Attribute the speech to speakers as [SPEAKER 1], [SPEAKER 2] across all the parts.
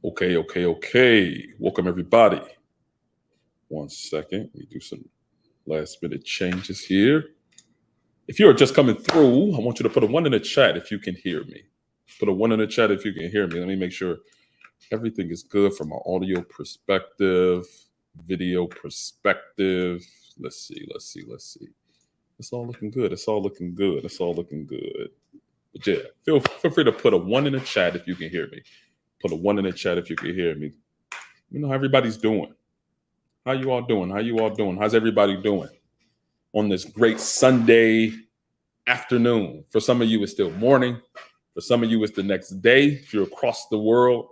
[SPEAKER 1] Okay. Welcome, everybody. 1 second. Let me do some last minute changes here. If you are just coming through, I want you to put a 1 in the chat if you can hear me. Put a 1 in the chat if you can hear me. Let me make sure everything is good from an audio perspective, video perspective. Let's see. It's all looking good. But yeah, feel free to put a 1 in the chat if you can hear me. Put a 1 in the chat if you can hear me. You know how everybody's doing. How you all doing? How's everybody doing on this great Sunday afternoon? For some of you, it's still morning. For some of you, it's the next day. If you're across the world,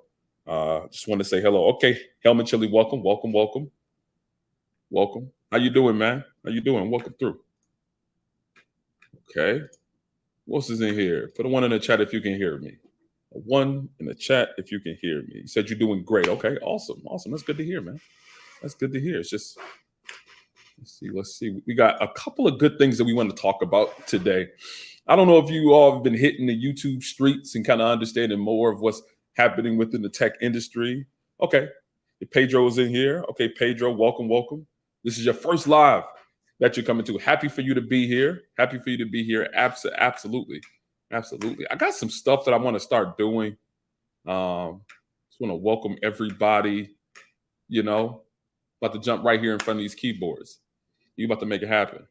[SPEAKER 1] just want to say hello. Okay, Helmet Chili, welcome. How you doing, man? How you doing? Welcome through. Okay. What else is in here? Put a 1 in the chat if you can hear me. A 1 in the chat if you can hear me. You said you're doing great. Okay, awesome. That's good to hear, man. That's good to hear. It's just, let's see. We got a couple of good things that we want to talk about today. I don't know if you all have been hitting the YouTube streets and kind of understanding more of what's happening within the tech industry. Okay, Pedro is in here. Okay, Pedro, welcome. This is your first live that you're coming to. Happy for you to be here. Absolutely. I got some stuff that I want to start doing. Just want to welcome everybody, about to jump right here in front of these keyboards. You about to make it happen.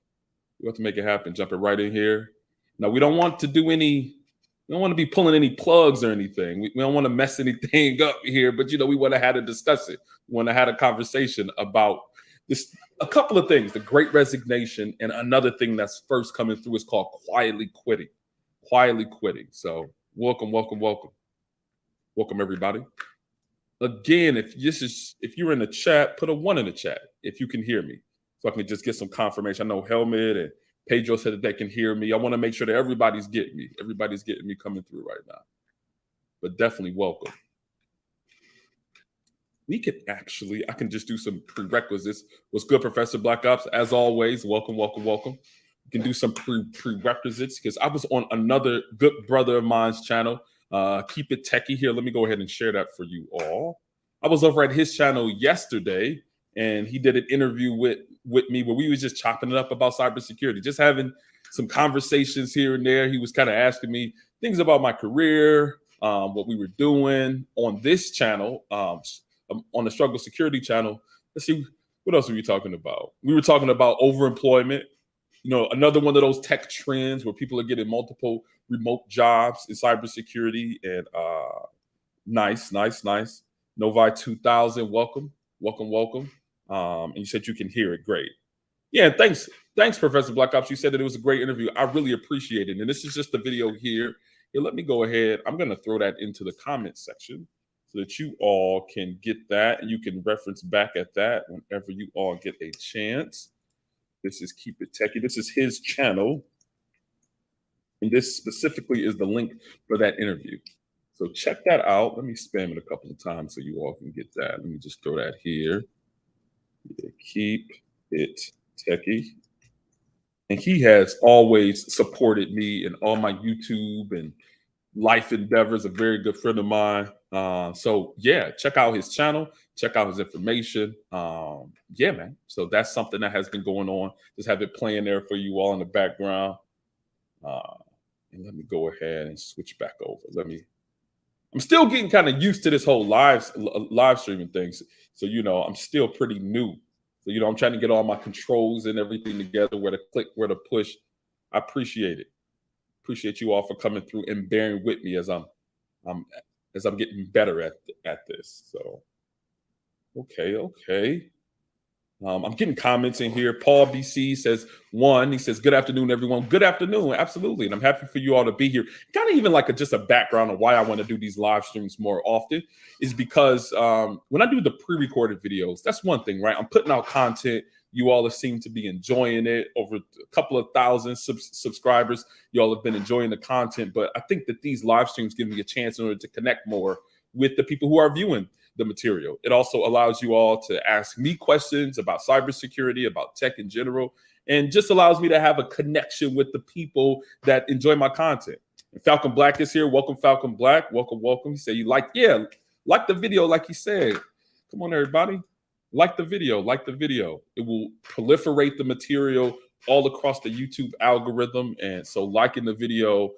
[SPEAKER 1] Jumping right in here. Now, we don't want to be pulling any plugs or anything. We don't want to mess anything up here, but we want to have to discuss it. We want to have a conversation about this. A couple of things, the Great Resignation, and another thing that's first coming through is called quietly quitting. So welcome, everybody. Again, if you're in the chat, put a 1 in the chat if you can hear me, so I can just get some confirmation. I know Helmet and Pedro said that they can hear me. I want to make sure that everybody's getting me. Everybody's getting me coming through right now. But definitely welcome. I can just do some prerequisites. What's good, Professor Black Ops? As always, welcome. We can do some prerequisites because I was on another good brother of mine's channel. Keep It Techie here. Let me go ahead and share that for you all. I was over at his channel yesterday, and he did an interview with me where we was just chopping it up about cybersecurity, just having some conversations here and there. He was kind of asking me things about my career, what we were doing on this channel, on the Struggle Security channel. Let's see, what else were we talking about? We were talking about overemployment. Another one of those tech trends where people are getting multiple remote jobs in cybersecurity. And nice. Novi 2000, welcome. And you said you can hear it. Great. Yeah, thanks, Professor Black Ops. You said that it was a great interview. I really appreciate it. And this is just the video here. Let me go ahead. I'm going to throw that into the comment section so that you all can get that. And you can reference back at that whenever you all get a chance. This is Keep It Techie. This is his channel. And this specifically is the link for that interview. So check that out. Let me spam it a couple of times so you all can get that. Let me just throw that here. Yeah, Keep It Techie. And he has always supported me in all my YouTube and life endeavors, a very good friend of mine. So yeah, check out his channel, check out his information. Yeah, man. So that's something that has been going on. Just have it playing there for you all in the background. And let me go ahead and switch back over. I'm still getting kind of used to this whole live streaming thing. So, I'm still pretty new. So, I'm trying to get all my controls and everything together, where to click, where to push. I appreciate it. Appreciate you all for coming through and bearing with me as I'm getting better at this. So, okay. I'm getting comments in here. Paul BC says, he says, good afternoon, everyone. Good afternoon. Absolutely. And I'm happy for you all to be here. Kind of even like just a background on why I want to do these live streams more often is because when I do the pre-recorded videos, that's one thing, right? I'm putting out content. You all have seemed to be enjoying it. Over a couple of thousand subscribers. You all have been enjoying the content. But I think that these live streams give me a chance in order to connect more with the people who are viewing the material. It also allows you all to ask me questions about cybersecurity, about tech in general, and just allows me to have a connection with the people that enjoy my content. And Falcon Black is here. Welcome, Falcon Black. Welcome. You say you like, yeah, Like the video, like he said. Come on, everybody. Like the video, like the video. It will proliferate the material all across the YouTube algorithm. And so liking the video,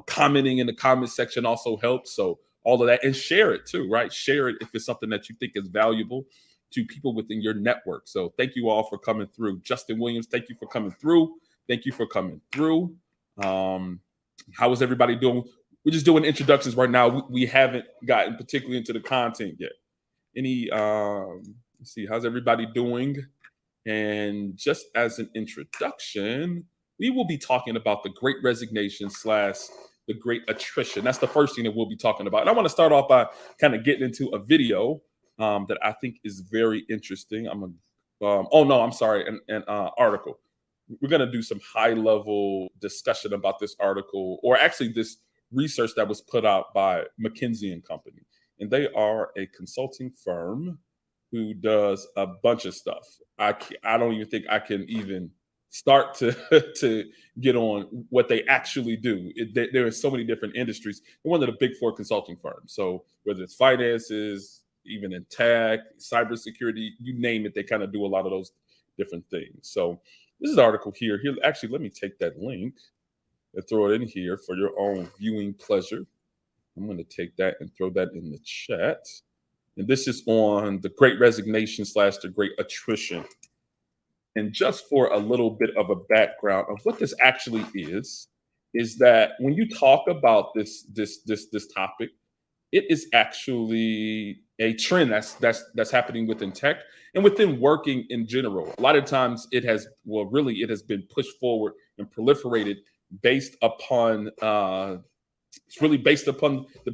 [SPEAKER 1] commenting in the comment section also helps. So all of that, and share it too, right? Share it if it's something that you think is valuable to people within your network. So thank you all for coming through. Justin Williams, thank you for coming through. Thank you for coming through. How is everybody doing? We're just doing introductions right now. We haven't gotten particularly into the content yet. Let's see, how's everybody doing? And just as an introduction, we will be talking about the Great Resignation / the Great Attrition. That's the first thing that we'll be talking about. And I want to start off by kind of getting into a video that I think is very interesting. An article. We're going to do some high-level discussion about this article, or actually this research that was put out by McKinsey and Company. And they are a consulting firm who does a bunch of stuff. I don't even think I can even start to get on what they actually do. There are so many different industries. They're one of the big 4 consulting firms. So whether it's finances, even in tech, cybersecurity, you name it, they kind of do a lot of those different things. So this is the article here. Actually, let me take that link and throw it in here for your own viewing pleasure. I'm going to take that and throw that in the chat. And this is on the Great Resignation / the Great Attrition. And just for a little bit of a background of what this actually is that when you talk about this topic, it is actually a trend that's happening within tech and within working in general. A lot of times it has been pushed forward and proliferated based upon the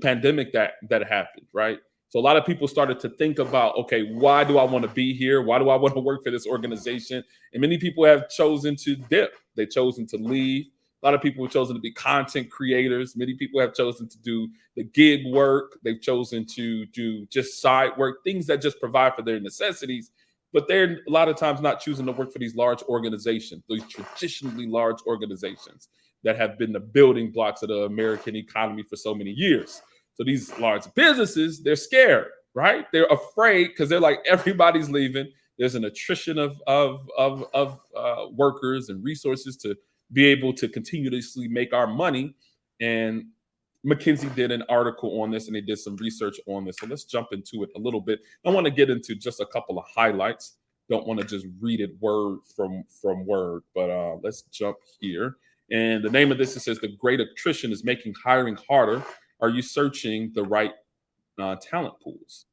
[SPEAKER 1] pandemic that happened, right? So a lot of people started to think about, okay, why do I want to be here? Why do I want to work for this organization? And many people have chosen to dip. They've chosen to leave. A lot of people have chosen to be content creators. Many people have chosen to do the gig work. They've chosen to do just side work, things that just provide for their necessities. But they're a lot of times not choosing to work for these large organizations, these traditionally large organizations that have been the building blocks of the American economy for so many years. So these large businesses, they're scared, right? They're afraid because they're like, everybody's leaving. There's an attrition of workers and resources to be able to continuously make our money. And McKinsey did an article on this, and they did some research on this. So let's jump into it a little bit. I want to get into just a couple of highlights. Don't want to just read it word from word, but let's jump here. And the name of this, it says, the Great Attrition is making hiring harder. Are you searching the right talent pools?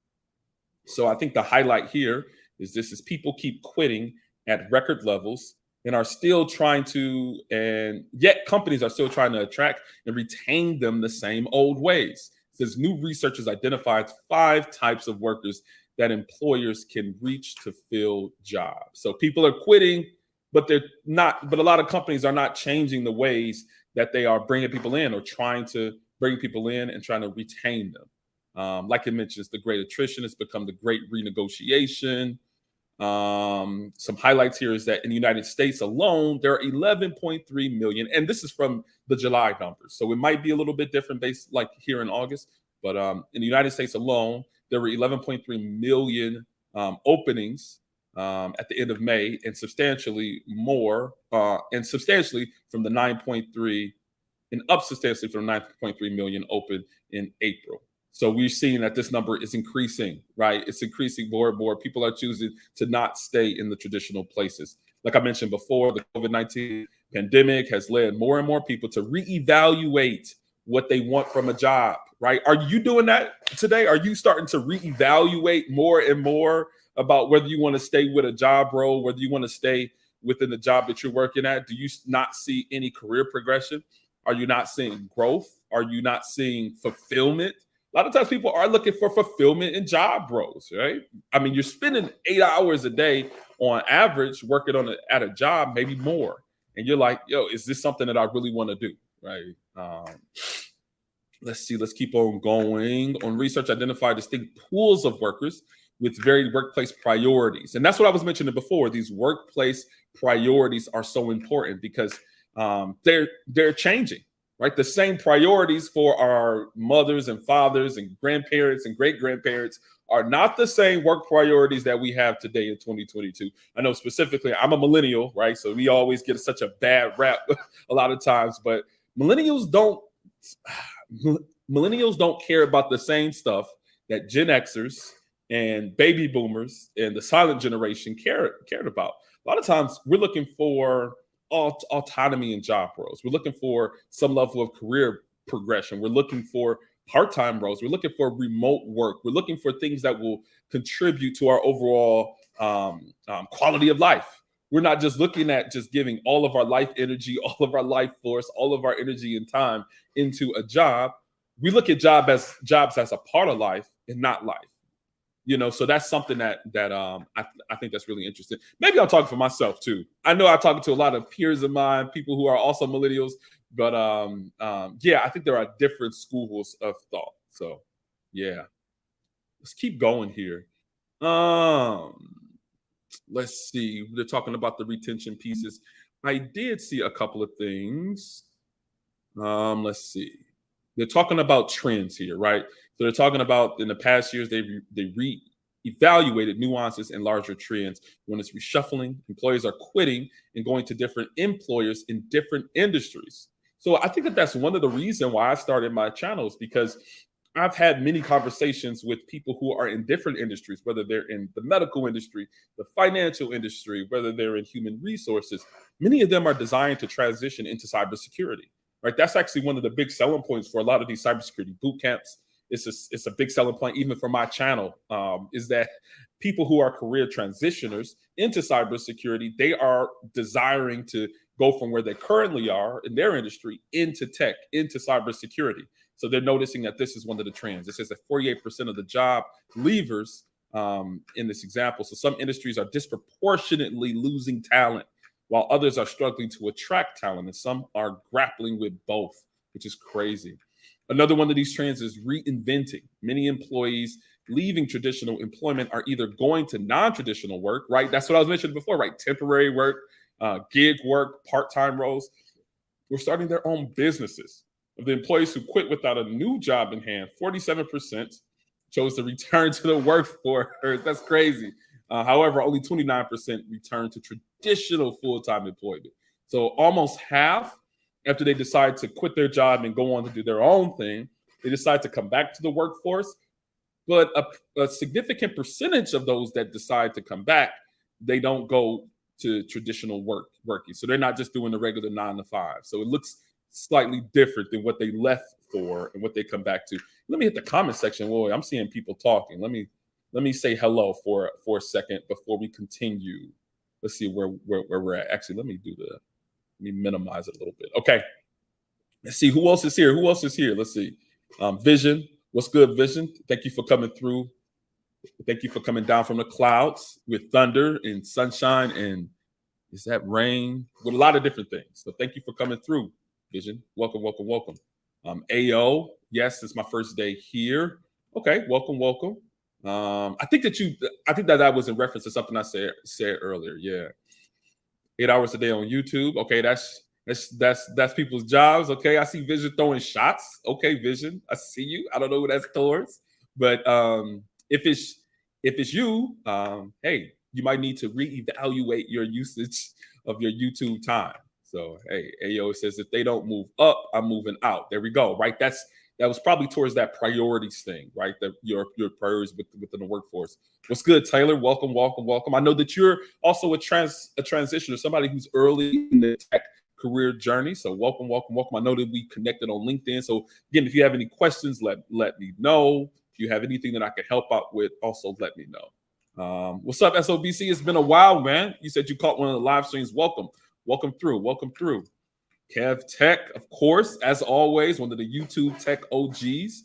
[SPEAKER 1] So I think the highlight here is people keep quitting at record levels and are still trying to, and yet companies are still trying to attract and retain them the same old ways. It says new research has identified 5 types of workers that employers can reach to fill jobs. So people are quitting, but they're not. But a lot of companies are not changing the ways that they are bringing people in or trying to bring people in and trying to retain them. Like it mentions, the Great Attrition has become the Great Renegotiation. Some highlights here is that in the United States alone, there are 11.3 million, and this is from the July numbers. So it might be a little bit different based like here in August, but in the United States alone, there were 11.3 million openings at the end of May, and substantially more, and substantially from the 9.3 and up substantially from 9.3 million open in April. So we're seeing that this number is increasing, right? It's increasing more and more. People are choosing to not stay in the traditional places. Like I mentioned before, the COVID-19 pandemic has led more and more people to reevaluate what they want from a job, right? Are you doing that today? Are you starting to reevaluate more and more about whether you want to stay with a job role, whether you want to stay within the job that you're working at? Do you not see any career progression? Are you not seeing growth? Are you not seeing fulfillment? A lot of times people are looking for fulfillment in job roles, right? I mean, you're spending 8 hours a day on average working at a job, maybe more. And you're like, yo, is this something that I really want to do, right? Let's see, let's keep on going. On research, identify distinct pools of workers with varied workplace priorities. And that's what I was mentioning before. These workplace priorities are so important because they're changing, right? The same priorities for our mothers and fathers and grandparents and great grandparents are not the same work priorities that we have today in 2022. I know specifically, I'm a millennial, right? So we always get such a bad rap a lot of times, but millennials don't millennials don't care about the same stuff that Gen Xers and baby boomers and the silent generation cared about. A lot of times we're looking for autonomy in job roles. We're looking for some level of career progression. We're looking for part-time roles. We're looking for remote work. We're looking for things that will contribute to our overall quality of life. We're not just looking at just giving all of our life energy, all of our life force, all of our energy and time into a job. We look at jobs as a part of life and not life. So that's something that I think that's really interesting. Maybe I'm talking for myself too. I know I'm talking to a lot of peers of mine, people who are also millennials, but yeah, I think there are different schools of thought. So yeah, let's keep going here. Let's see. They're talking about the retention pieces. I did see a couple of things. Let's see. They're talking about trends here, right? So they're talking about in the past years they re-evaluated nuances and larger trends. When it's reshuffling, employers are quitting and going to different employers in different industries. So I think that that's one of the reasons why I started my channels, because I've had many conversations with people who are in different industries, whether they're in the medical industry, the financial industry, whether they're in human resources. Many of them are designed to transition into cybersecurity, right? That's actually one of the big selling points for a lot of these cybersecurity boot camps. It's a big selling point, even for my channel, is that people who are career transitioners into cybersecurity, they are desiring to go from where they currently are in their industry into tech, into cybersecurity. So they're noticing that this is one of the trends. It says that 48% of the job leavers in this example. So some industries are disproportionately losing talent, while others are struggling to attract talent, and some are grappling with both, which is crazy. Another one of these trends is reinventing. Many employees leaving traditional employment are either going to non-traditional work, right? That's what I was mentioning before, right? Temporary work, gig work, part-time roles. We're starting their own businesses. Of the employees who quit without a new job in hand, 47% chose to return to the workforce. That's crazy. However, only 29% returned to traditional full-time employment. So almost half, after they decide to quit their job and go on to do their own thing, they decide to come back to the workforce. But a significant percentage of those that decide to come back, they don't go to traditional working. So they're not just doing the regular 9 to 5. So it looks slightly different than what they left for and what they come back to. Let me hit the comment section. Boy, I'm seeing people talking. Let me say hello for a second before we continue. Let's see where we're at. Actually, let me minimize it a little bit. Okay. Let's see who else is here. Let's see. Vision. What's good, Vision? Thank you for coming through. Thank you for coming down from the clouds with thunder and sunshine and is that rain with a lot of different things. So thank you for coming through, Vision. Welcome. AO. Yes, it's my first day here. Okay, welcome. I think that was in reference to something I said earlier. Yeah. 8 hours a day on YouTube. Okay, that's people's jobs. Okay, I see Vision throwing shots. Okay, Vision, I see you. I don't know who that's towards, but if it's you, hey, you might need to reevaluate your usage of your YouTube time. So hey, AO says if they don't move up, I'm moving out. There we go. Right, that was probably towards that priorities thing, right? That your priorities within the workforce. What's good, Taylor? Welcome. I know that you're also a transitioner, somebody who's early in the tech career journey. So welcome. I know that we connected on LinkedIn. So again, if you have any questions, let me know. If you have anything that I can help out with, also let me know. What's up, SOBC? It's been a while, man. You said you caught one of the live streams. Welcome through. Kev Tech, of course, as always, one of the YouTube tech OGs.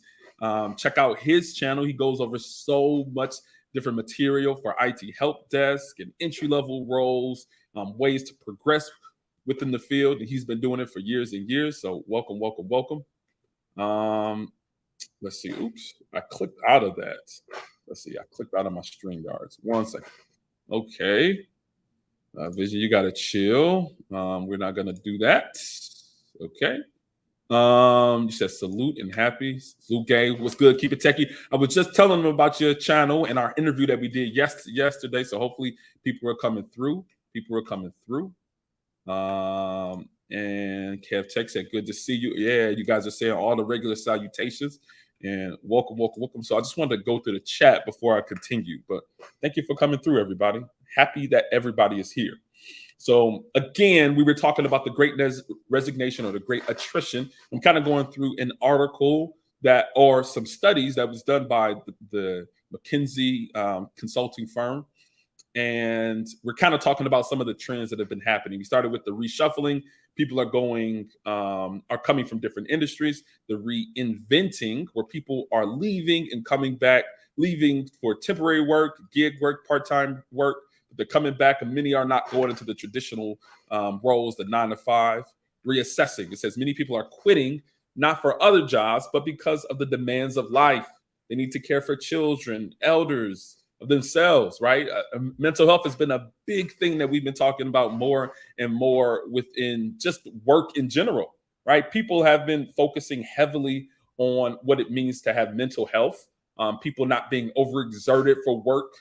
[SPEAKER 1] Check out his channel. He goes over so much different material for IT help desk and entry-level roles, ways to progress within the field. And he's been doing it for years and years. So welcome. Let's see. Oops, I clicked out of that. Let's see. I clicked out of my StreamYards. 1 second. Okay. Vision, you got to chill. We're not going to do that. Okay. You said salute and happy. Salute gang. What's good? Keep it techie. I was just telling them about your channel and our interview that we did yesterday. So hopefully people are coming through. And Kev Tech said, good to see you. Yeah, you guys are saying all the regular salutations and welcome. So I just wanted to go through the chat before I continue. But thank you for coming through, everybody. Happy that everybody is here. So again, we were talking about the great resignation or the great attrition. I'm kind of going through an article or some studies that was done by the McKinsey consulting firm. And we're kind of talking about some of the trends that have been happening. We started with the reshuffling. People are coming from different industries. The reinventing, where people are leaving and coming back, leaving for temporary work, gig work, part-time work. They're coming back, and many are not going into the traditional roles, the 9 to 5. Reassessing. It says many people are quitting, not for other jobs, but because of the demands of life. They need to care for children, elders, of themselves, right? Mental health has been a big thing that we've been talking about more and more within just work in general, right? People have been focusing heavily on what it means to have mental health, people not being overexerted for work.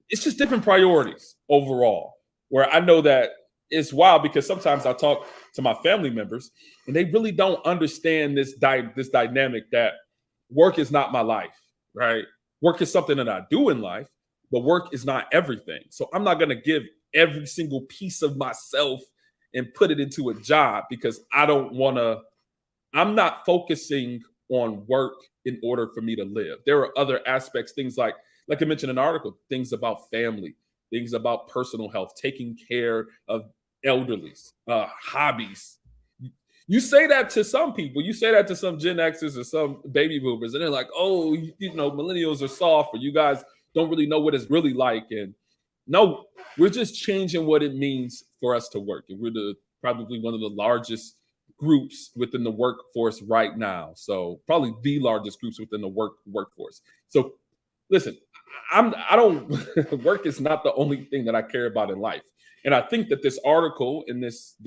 [SPEAKER 1] It's just different priorities overall, where I know that it's wild because sometimes I talk to my family members and they really don't understand this dynamic that work is not my life, right? Work is something that I do in life, but work is not everything. So I'm not going to give every single piece of myself and put it into a job because I'm not focusing on work in order for me to live. There are other aspects, things like I mentioned in an article, things about family, things about personal health, taking care of elderlies, hobbies. You say that to some people, you say that to some Gen Xers or some baby boomers, and they're like, oh, millennials are soft, or you guys don't really know what it's really like. And no, we're just changing what it means for us to work. And we're probably one of the largest groups within the workforce right now. So probably the largest groups within the workforce. So listen, I don't work is not the only thing that I care about in life. And I think that this article and this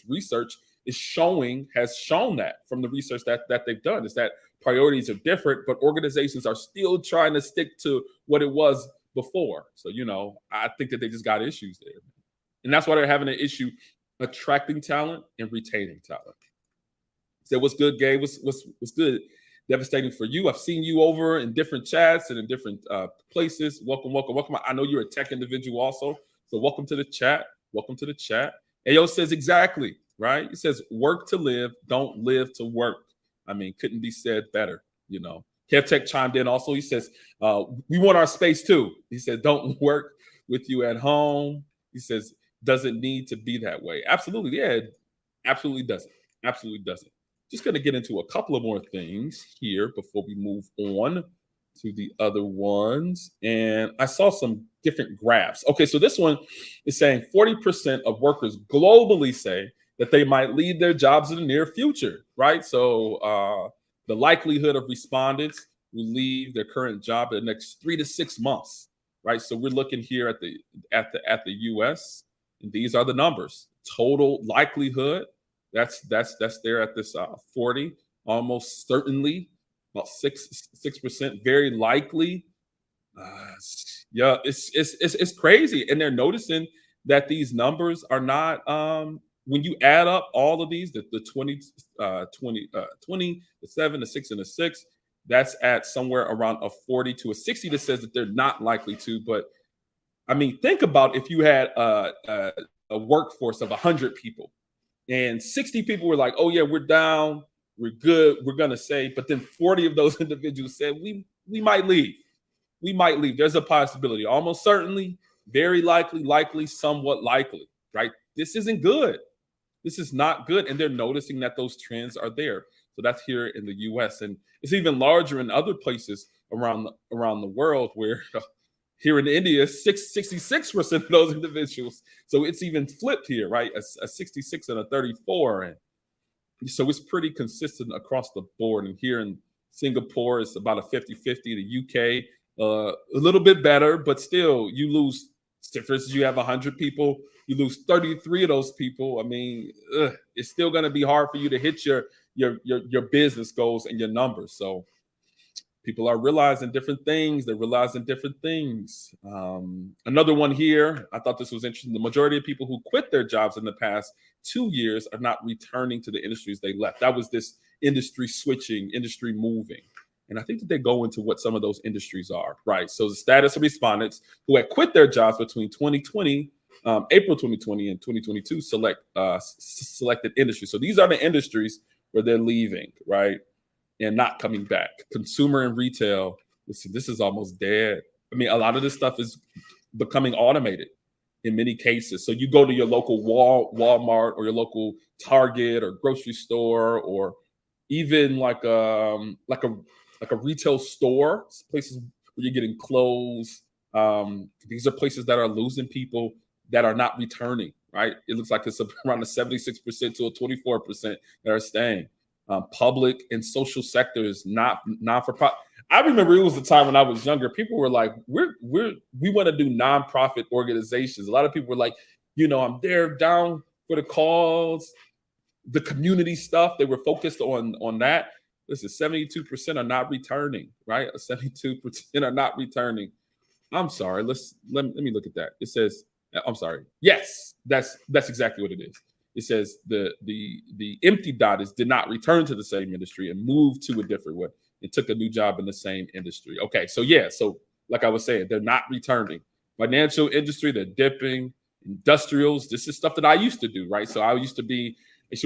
[SPEAKER 1] research has shown that from the research that they've done is that priorities are different, but organizations are still trying to stick to what it was before. So, I think that they just got issues there. And that's why they're having an issue attracting talent and retaining talent. So what's good, Gabe? What's good? Devastating for you. I've seen you over in different chats and in different places. Welcome. I know you're a tech individual also. So welcome to the chat. Ayo says exactly, right? He says, work to live, don't live to work. I mean, couldn't be said better, Kev Tech chimed in also. He says, we want our space too. He said, don't work with you at home. He says, doesn't need to be that way. Absolutely. Yeah, absolutely doesn't. Just going to get into a couple of more things here before we move on to the other ones. And I saw some different graphs. Okay, so this one is saying 40% of workers globally say that they might leave their jobs in the near future, right? So the likelihood of respondents who leave their current job in the next 3 to 6 months, right? So we're looking here at the US, and these are the numbers. Total likelihood, that's there at this 40, almost certainly. About 6%, very likely. Yeah, it's crazy, and they're noticing that these numbers are not. When you add up all of these, the 20, the 7, the 6, and the 6, that's at somewhere around a 40 to a 60 that says that they're not likely to. But I mean, think about if you had a workforce of 100 people, and 60 people were like, "Oh yeah, we're down." We're good. We're gonna say, but then 40 of those individuals said we might leave. We might leave. There's a possibility. Almost certainly, very likely, somewhat likely. Right? This isn't good. This is not good, and they're noticing that those trends are there. So that's here in the U.S. and it's even larger in other places around the world. Where here in India, 66% of those individuals. So it's even flipped here, right? A 66 and a 34, and so it's pretty consistent across the board. And here in Singapore, it's about a 50-50. The UK, a little bit better, but still, you lose. For instance, you have 100 people you lose 33 of those people. I mean, it's still going to be hard for you to hit your business goals and your numbers. So people are realizing different things. They're realizing different things. Another one here, I thought this was interesting. The majority of people who quit their jobs in the past 2 years are not returning to the industries they left. That was this industry switching, industry moving. And I think that they go into what some of those industries are, right? So the status of respondents who had quit their jobs between 2020, April 2020 and 2022 selected industries. So these are the industries where they're leaving, right? And not coming back. Consumer and retail, listen, this is almost dead. I mean, a lot of this stuff is becoming automated in many cases. So you go to your local Walmart or your local Target or grocery store, or even like a retail store, places where you're getting clothes. These are places that are losing people that are not returning, right? It looks like it's around a 76% to a 24% that are staying. Public and social sectors, not for profit. I remember it was the time when I was younger. People were like, we want to do nonprofit organizations. A lot of people were like, I'm there down for the cause, the community stuff. They were focused on that. Listen, 72% are not returning, right? 72% are not returning. I'm sorry. Let me look at that. It says, I'm sorry. Yes, that's exactly what it is. It says the empty dot is did not return to the same industry and moved to a different one and took a new job in the same industry. Okay, so like I was saying, they're not returning. Financial industry, they're dipping. Industrials, this is stuff that I used to do, right? So I used to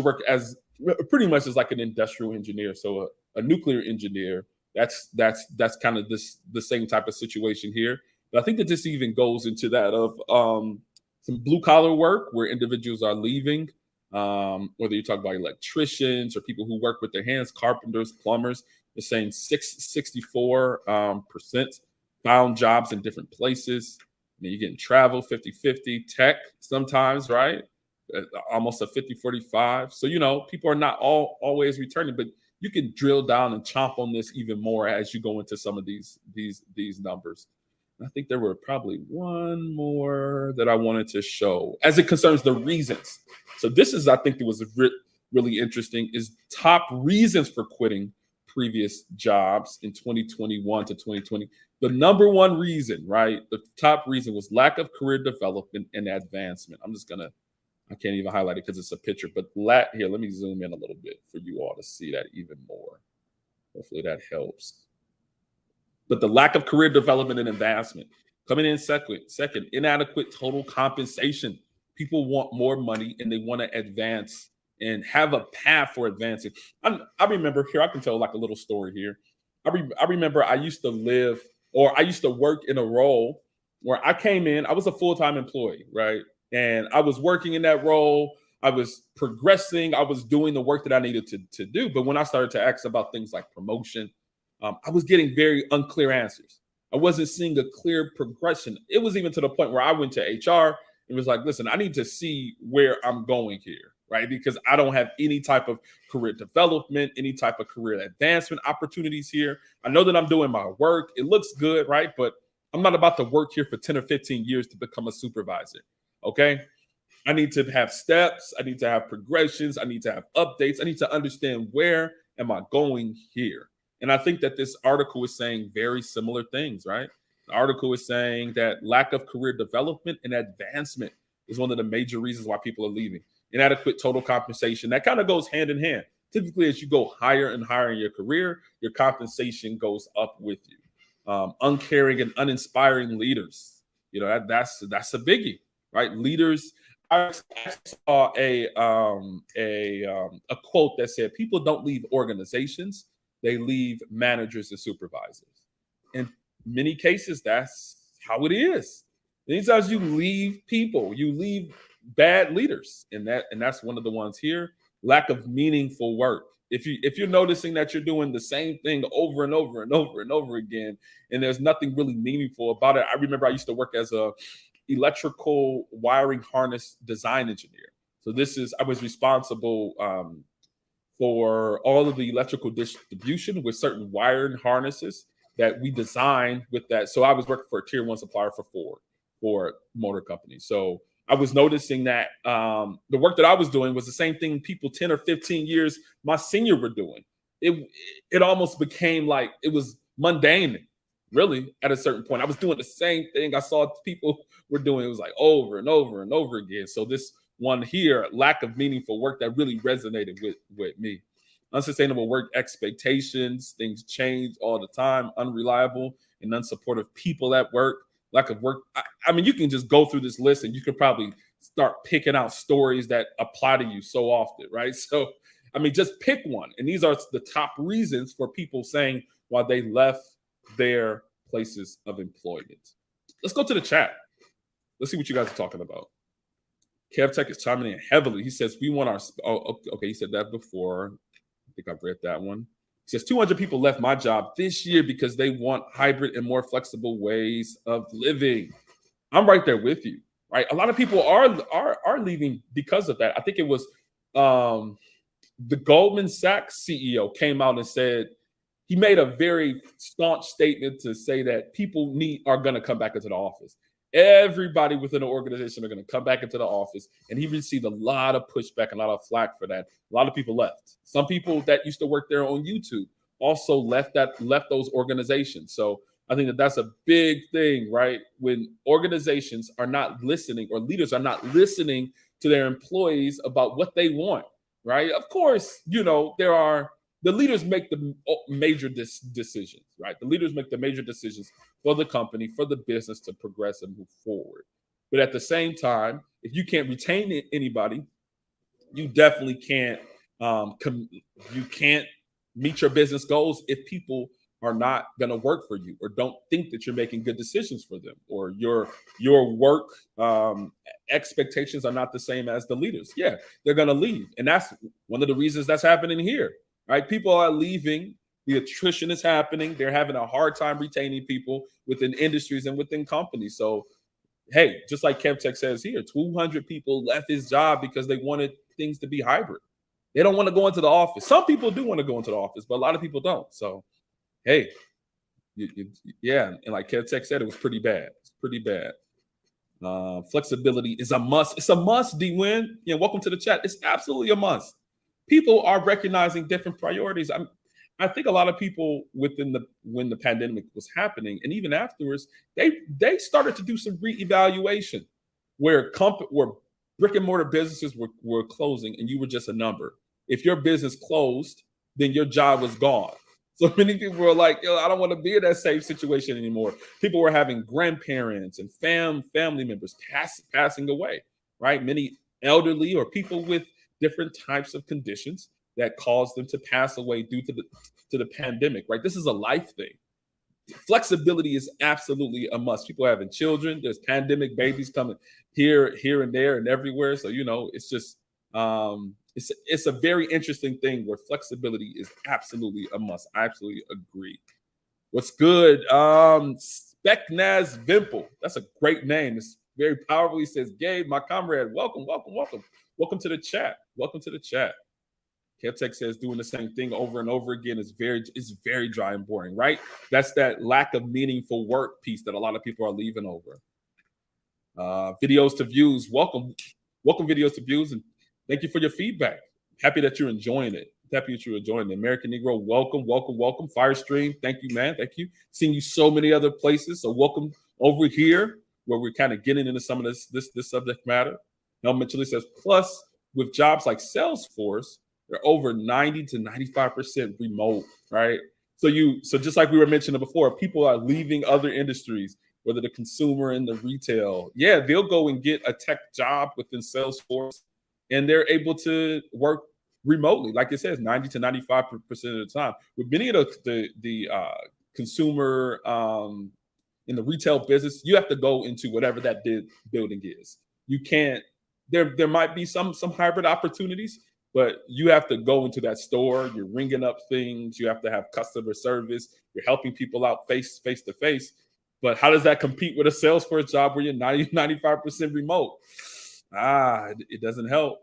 [SPEAKER 1] work as pretty much as like an industrial engineer. So a nuclear engineer, that's kind of the same type of situation here. But I think that this even goes into that of some blue collar work where individuals are leaving. Whether you talk about electricians or people who work with their hands, carpenters, plumbers, they're saying 64% found jobs in different places. I mean, you're getting travel 50-50, tech sometimes, right? Almost a 50-45. So, people are not always returning, but you can drill down and chomp on this even more as you go into some of these numbers. I think there were probably one more that I wanted to show as it concerns the reasons. So this is, I think it was really interesting, is top reasons for quitting previous jobs in 2021 to 2020. The number one reason, right? The top reason was lack of career development and advancement. I can't even highlight it because it's a picture, but here, let me zoom in a little bit for you all to see that even more. Hopefully that helps. But the lack of career development and advancement. Coming in second, inadequate total compensation. People want more money and they want to advance and have a path for advancing. I remember here, I can tell like a little story here. I remember I used to work in a role where I came in, I was a full-time employee, right? And I was working in that role. I was progressing. I was doing the work that I needed to do. But when I started to ask about things like promotion, I was getting very unclear answers. I wasn't seeing a clear progression. It was even to the point where I went to HR and was like, listen, I need to see where I'm going here, right? Because I don't have any type of career development, any type of career advancement opportunities here. I know that I'm doing my work. It looks good, right? But I'm not about to work here for 10 or 15 years to become a supervisor, okay? I need to have steps. I need to have progressions. I need to have updates. I need to understand where am I going here? And I think that this article is saying very similar things, right? The article is saying that lack of career development and advancement is one of the major reasons why people are leaving. Inadequate total compensation, that kind of goes hand in hand. Typically, as you go higher and higher in your career, your compensation goes up with you. Uncaring and uninspiring leaders, that's a biggie, right? Leaders. I saw a quote that said, "People don't leave organizations; they leave managers and supervisors." In many cases, that's how it is. Many times you leave people, you leave bad leaders, and that's one of the ones here. Lack of meaningful work. If you're noticing that you're doing the same thing over and over and over and over again, and there's nothing really meaningful about it. I remember I used to work as a electrical wiring harness design engineer. So I was responsible for all of the electrical distribution with certain wiring harnesses that we designed with that. So I was working for a tier one supplier for Ford motor company. So I was noticing that the work that I was doing was the same thing people 10 or 15 years my senior were doing. It almost became like it was mundane, really, at a certain point. I was doing the same thing I saw people were doing. It was like over and over and over again. So this one here, lack of meaningful work, that really resonated with me. Unsustainable work expectations, things change all the time, unreliable and unsupportive people at work, lack of work. I mean, you can just go through this list and you could probably start picking out stories that apply to you so often, right? So, I mean, just pick one. And these are the top reasons for people saying why they left their places of employment. Let's go to the chat. Let's see what you guys are talking about. Kev Tech is chiming in heavily. He says, we want our, okay, he said that before. I think I've read that one. He says 200 people left my job this year because they want hybrid and more flexible ways of living. I'm right there with you, right? A lot of people are leaving because of that. I think it was the Goldman Sachs CEO came out and said he made a very staunch statement to say that people are going to come back into the office. Everybody within the organization are going to come back into the office, and he received a lot of pushback and a lot of flack for that. A lot of people left. Some people that used to work there on YouTube also left those organizations. So I think that's a big thing, right? When organizations are not listening, or leaders are not listening to their employees about what they want, right? Of course, the leaders make the major decisions, right? The leaders make the major decisions for the company, for the business to progress and move forward. But at the same time, if you can't retain anybody, you definitely can't you can't meet your business goals if people are not going to work for you, or don't think that you're making good decisions for them, or your work expectations are not the same as the leaders. Yeah, they're going to leave, and that's one of the reasons that's happening here. Right? People are leaving. The attrition is happening. They're having a hard time retaining people within industries and within companies. So, hey, just like Kevtech says here, 200 people left his job because they wanted things to be hybrid. They don't want to go into the office. Some people do want to go into the office, but a lot of people don't. So, hey, yeah. And like Kevtech said, it was pretty bad. It's pretty bad. Flexibility is a must. It's a must, D-Win. Yeah, welcome to the chat. It's absolutely a must. People are recognizing different priorities. I think a lot of people when the pandemic was happening, and even afterwards, they started to do some reevaluation where brick and mortar businesses were closing and you were just a number. If your business closed, then your job was gone. So many people were like, I don't want to be in that same situation anymore. People were having grandparents and family members passing away, right? Many elderly or people with different types of conditions that caused them to pass away due to the pandemic, right? This is a life thing. Flexibility is absolutely a must. People are having children. There's pandemic babies coming here and there and everywhere. So, it's just it's a very interesting thing where flexibility is absolutely a must. I absolutely agree. What's good? Specnaz Vimple. That's a great name. It's very powerful. He says, Gabe, my comrade, welcome. Welcome to the chat. Welcome to the chat. Kevtech says doing the same thing over and over again is very dry and boring, right? That's that lack of meaningful work piece that a lot of people are leaving over. Videos to views. Welcome videos to views, and thank you for your feedback. Happy that you're enjoying it. Happy that you're enjoying it. American Negro, welcome. Firestream, thank you, man. Thank you. Seeing you so many other places. So welcome over here where we're kind of getting into some of this subject matter. Mel Mitchell says, plus with jobs like Salesforce, they're over 90 to 95% remote, right? So just like we were mentioning before, people are leaving other industries, whether the consumer and the retail. Yeah, they'll go and get a tech job within Salesforce, and they're able to work remotely, like it says, 90 to 95% of the time. With many of the consumer in the retail business, you have to go into whatever that building is. You can't. There might be some hybrid opportunities, but you have to go into that store. You're ringing up things. You have to have customer service. You're helping people out face to face. But how does that compete with a Salesforce job where you're 90-95% remote? It doesn't help.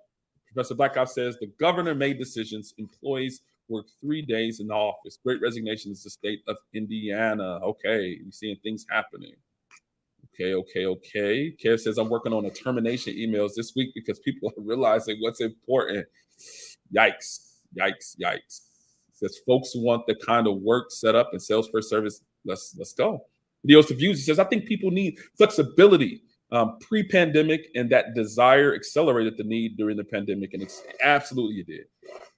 [SPEAKER 1] Professor Blackout says the governor made decisions. Employees work 3 days in the office. Great Resignation is the state of Indiana. Okay, you're seeing things happening. Okay. Kev says I'm working on a termination emails this week because people are realizing what's important. Yikes. Says folks want the kind of work set up in Salesforce service. Let's go. Videos to views. He says I think people need flexibility. Pre-pandemic, and that desire accelerated the need during the pandemic, and it's absolutely it did.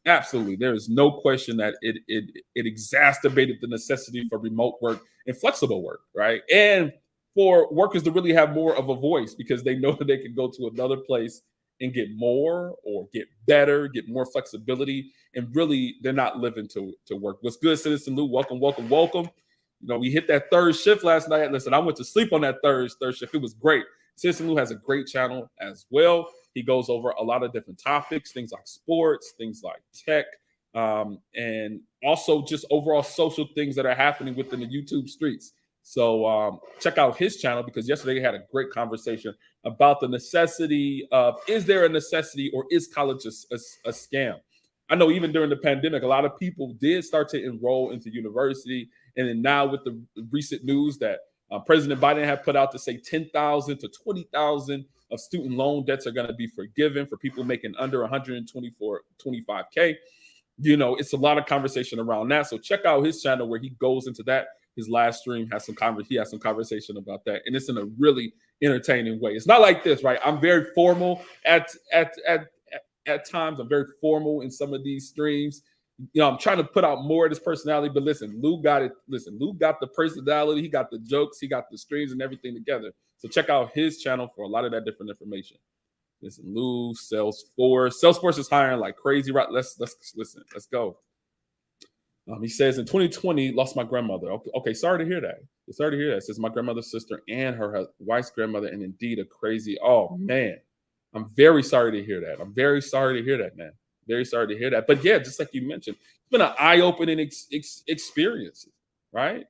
[SPEAKER 1] Absolutely, there is no question that it exacerbated the necessity for remote work and flexible work, right? And for workers to really have more of a voice because they know that they can go to another place and get more or get better, get more flexibility, and really they're not living to work. What's good, Citizen Lou? Welcome. You know, we hit that third shift last night. Listen, I went to sleep on that third shift. It was great. Citizen Lou has a great channel as well. He goes over a lot of different topics, things like sports, things like tech, and also just overall social things that are happening within the YouTube streets. So check out his channel because yesterday he had a great conversation about the necessity of, is there a necessity or is college a scam? I know even during the pandemic, a lot of people did start to enroll into university. And then now with the recent news that President Biden had put out to say 10,000 to 20,000 of student loan debts are going to be forgiven for people making under 25K. You know, it's a lot of conversation around that. So check out his channel where he goes into that. His last stream has he has some conversation about that, and it's in a really entertaining way. It's not like this, right? I'm very formal at times. I'm very formal in some of these streams. You know, I'm trying to put out more of this personality, but listen, Lou got it. Listen, Lou got the personality, he got the jokes, he got the streams and everything together. So check out his channel for a lot of that different information. Listen, Lou, Salesforce is hiring like crazy, right? Let's listen. Let's go. He says in 2020, lost my grandmother. Okay, sorry to hear that. Sorry to hear that. It says my grandmother's sister and her wife's grandmother, and indeed a crazy. Oh man, I'm very sorry to hear that. I'm very sorry to hear that, man. Very sorry to hear that. But yeah, just like you mentioned, it's been an eye-opening experience, right?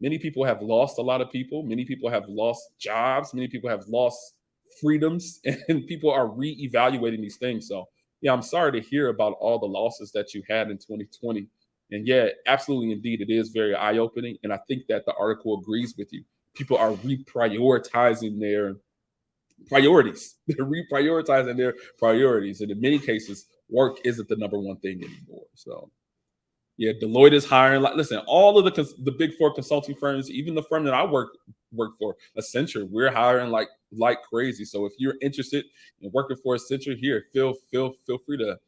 [SPEAKER 1] Many people have lost a lot of people. Many people have lost jobs. Many people have lost freedoms, and people are reevaluating these things. So yeah, I'm sorry to hear about all the losses that you had in 2020. And yeah, absolutely, indeed, it is very eye-opening. And I think that the article agrees with you. People are reprioritizing their priorities. They're reprioritizing their priorities. And in many cases, work isn't the number one thing anymore. So yeah, Deloitte is hiring. Like, listen, all of the big four consulting firms, even the firm that I work for, Accenture, we're hiring like crazy. So if you're interested in working for Accenture, here, feel free to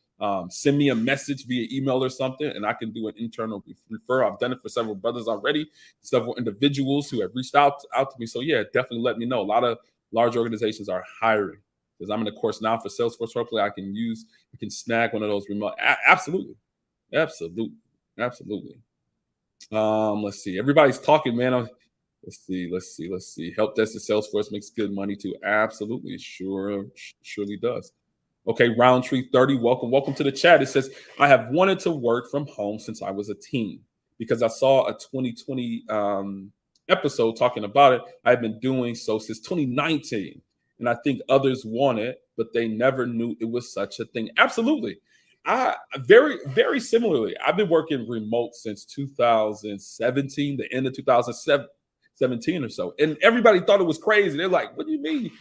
[SPEAKER 1] send me a message via email or something, and I can do an internal refer. I've done it for several brothers already, several individuals who have reached out to me. So yeah, definitely let me know. A lot of large organizations are hiring because I'm in a course now for Salesforce. Hopefully, I can snag one of those remote. Absolutely. Let's see. Everybody's talking, man. Let's see. Help desk at Salesforce makes good money too. Absolutely, surely does. Okay, Roundtree 30, welcome to the chat. It says, I have wanted to work from home since I was a teen because I saw a 2020 episode talking about it. I've been doing so since 2019, and I think others want it, but they never knew it was such a thing. Absolutely. I very similarly, I've been working remote since 2017, the end of 2017 or so, and everybody thought it was crazy. They're like, what do you mean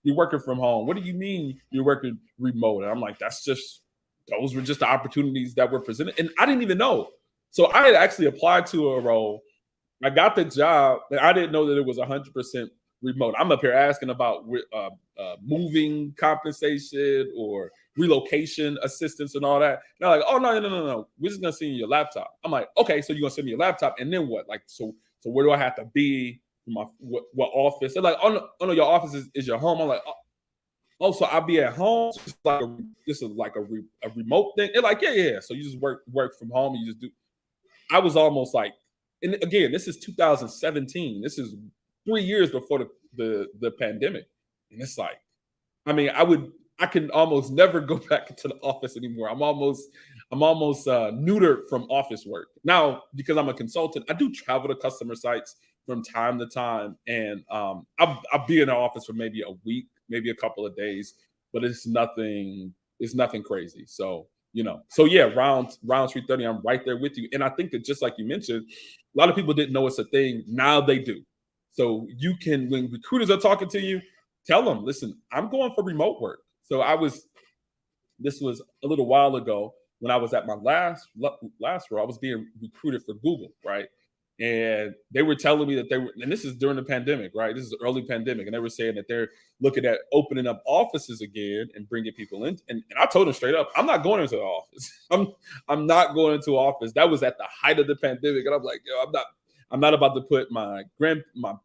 [SPEAKER 1] you're working from home? What do you mean you're working remote? And I'm like, those were just the opportunities that were presented. And I didn't even know. So I had actually applied to a role. I got the job, and I didn't know that it was 100% remote. I'm up here asking about moving compensation or relocation assistance and all that. And they're like, oh, no. We're just going to send you your laptop. I'm like, okay, so you're going to send me your laptop. And then what? Like, so where do I have to be? What office? They're like, oh no, your office is your home. I'm like, oh, so I'll be at home. This is like a remote thing. They're like, yeah. So you just work from home. And you just do. I was almost like, and again, this is 2017. This is 3 years before the pandemic, and it's like, I mean, I can almost never go back into the office anymore. I'm almost neutered from office work now because I'm a consultant. I do travel to customer sites from time to time, and I'll be in the office for maybe a week, maybe a couple of days, but it's nothing crazy. So yeah, round 330, I'm right there with you. And I think that just like you mentioned, a lot of people didn't know it's a thing. Now they do. So you can, when recruiters are talking to you, tell them, listen, I'm going for remote work. So this was a little while ago when I was at my last role. I was being recruited for Google, right? And they were telling me that and this is during the pandemic, right? This is early pandemic, and they were saying that they're looking at opening up offices again and bringing people in. And I told them straight up, I'm not going into the office. I'm not going into office. That was at the height of the pandemic, and I'm like, yo, I'm not about to put my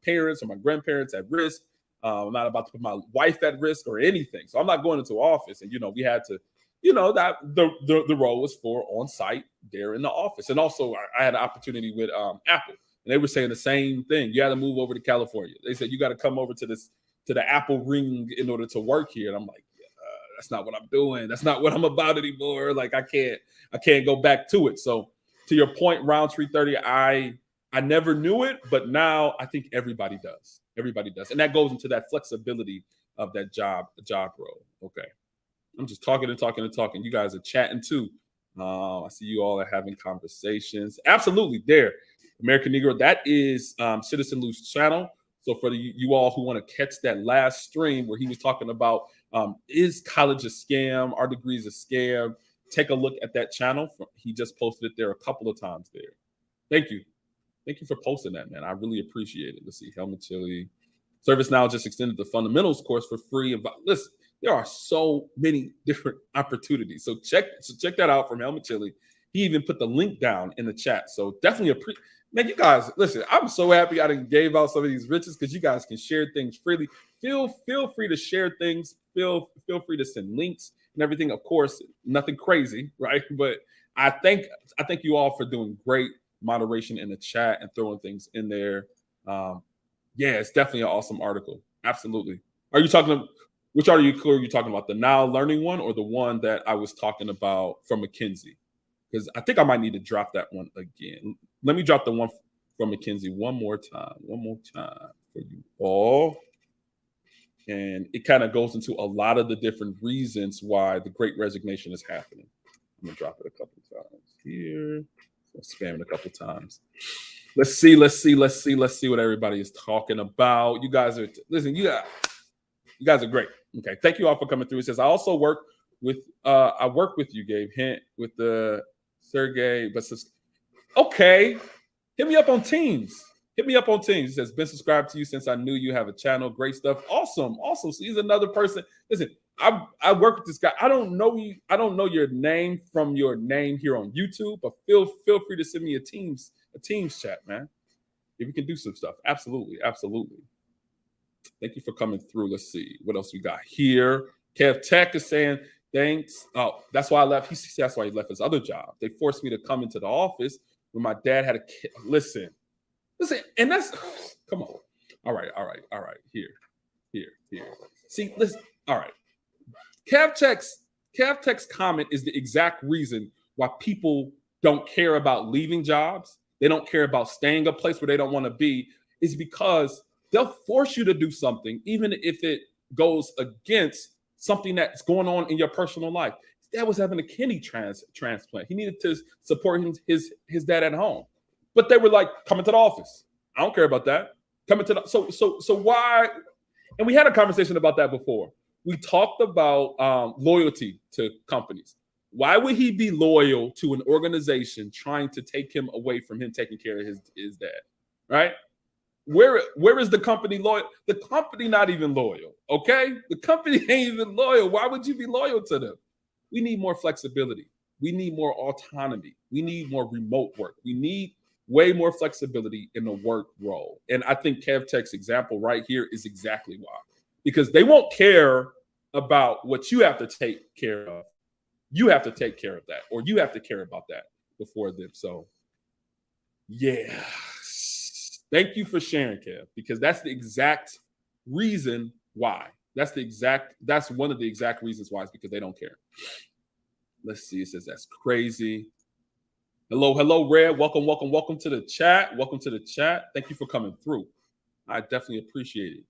[SPEAKER 1] parents or my grandparents at risk. I'm not about to put my wife at risk or anything. So I'm not going into office. And we had to, that the role was for on site there in the office. And also I had an opportunity with Apple, and they were saying the same thing. You had to move over to California. They said you got to come over to the Apple ring in order to work here. And I'm like, that's not what I'm doing. That's not what I'm about anymore. Like I can't go back to it. So to your point, Roundtree 30, I never knew it, but now I think everybody does. Everybody does. And that goes into that flexibility of that job role. Okay. I'm just talking and talking and talking. You guys are chatting too. I see you all are having conversations. Absolutely. There. American Negro, that is Citizen Lou's channel. So for you all who want to catch that last stream where he was talking about is college a scam? Our degrees a scam? Take a look at that channel. He just posted it there a couple of times there. Thank you. Thank you for posting that, man. I really appreciate it. Let's see. Helmut Chili. ServiceNow just extended the fundamentals course for free. Listen, there are so many different opportunities. So check that out from Helmut Chili. He even put the link down in the chat. So definitely man, you guys, listen, I'm so happy I done gave out some of these riches because you guys can share things freely. Feel free to share things. Feel free to send links and everything. Of course, nothing crazy, right? But I thank you all for doing great moderation in the chat and throwing things in there. Yeah, it's definitely an awesome article. Absolutely. Are you talking? Which article are you talking about? The Now Learning one or the one that I was talking about from McKinsey? Because I think I might need to drop that one again. Let me drop the one from McKinsey one more time for you all. And it kind of goes into a lot of the different reasons why the Great Resignation is happening. I'm gonna drop it a couple of times here. I'll spam it a couple of times. Let's see what everybody is talking about. You guys are listen. You guys are great. Okay, thank you all for coming through. It says I also work with you, Gabe. Hint with the Sergey, but okay. Hit me up on Teams. It says, been subscribed to you since I knew you have a channel. Great stuff. Awesome. So he's another person. Listen, I work with this guy. I don't know you. I don't know your name from your name here on YouTube, but feel free to send me a Teams chat, man. If we can do some stuff. Absolutely. Thank you for coming through. Let's see what else we got here. Kev Tech is saying thanks. Oh, that's why I left. He said that's why he left his other job. They forced me to come into the office when my dad had a kid. Listen, and that's come on. All right. Here. See, listen. All right. Cav Tech's comment is the exact reason why people don't care about leaving jobs. They don't care about staying a place where they don't want to be. Is because they'll force you to do something, even if it goes against something that's going on in your personal life. His dad was having a kidney transplant. He needed to support his dad at home. But they were like, come into the office. I don't care about that. Come into the so why? And we had a conversation about that before. We talked about loyalty to companies. Why would he be loyal to an organization trying to take him away from him taking care of his dad? Right? Where is the company loyal? The company not even loyal. Okay? The company ain't even loyal. Why would you be loyal to them? We need more flexibility. We need more autonomy. We need more remote work. We need way more flexibility in the work role. And I think KevTech's example right here is exactly why. Because they won't care about what you have to take care of. You have to take care of that, or you have to care about that before them. So, yeah. Thank you for sharing, Kev, because that's the exact reason why. That's one of the exact reasons why, is because they don't care. Let's see. It says that's crazy. Hello, Red. Welcome to the chat. Thank you for coming through. I definitely appreciate it.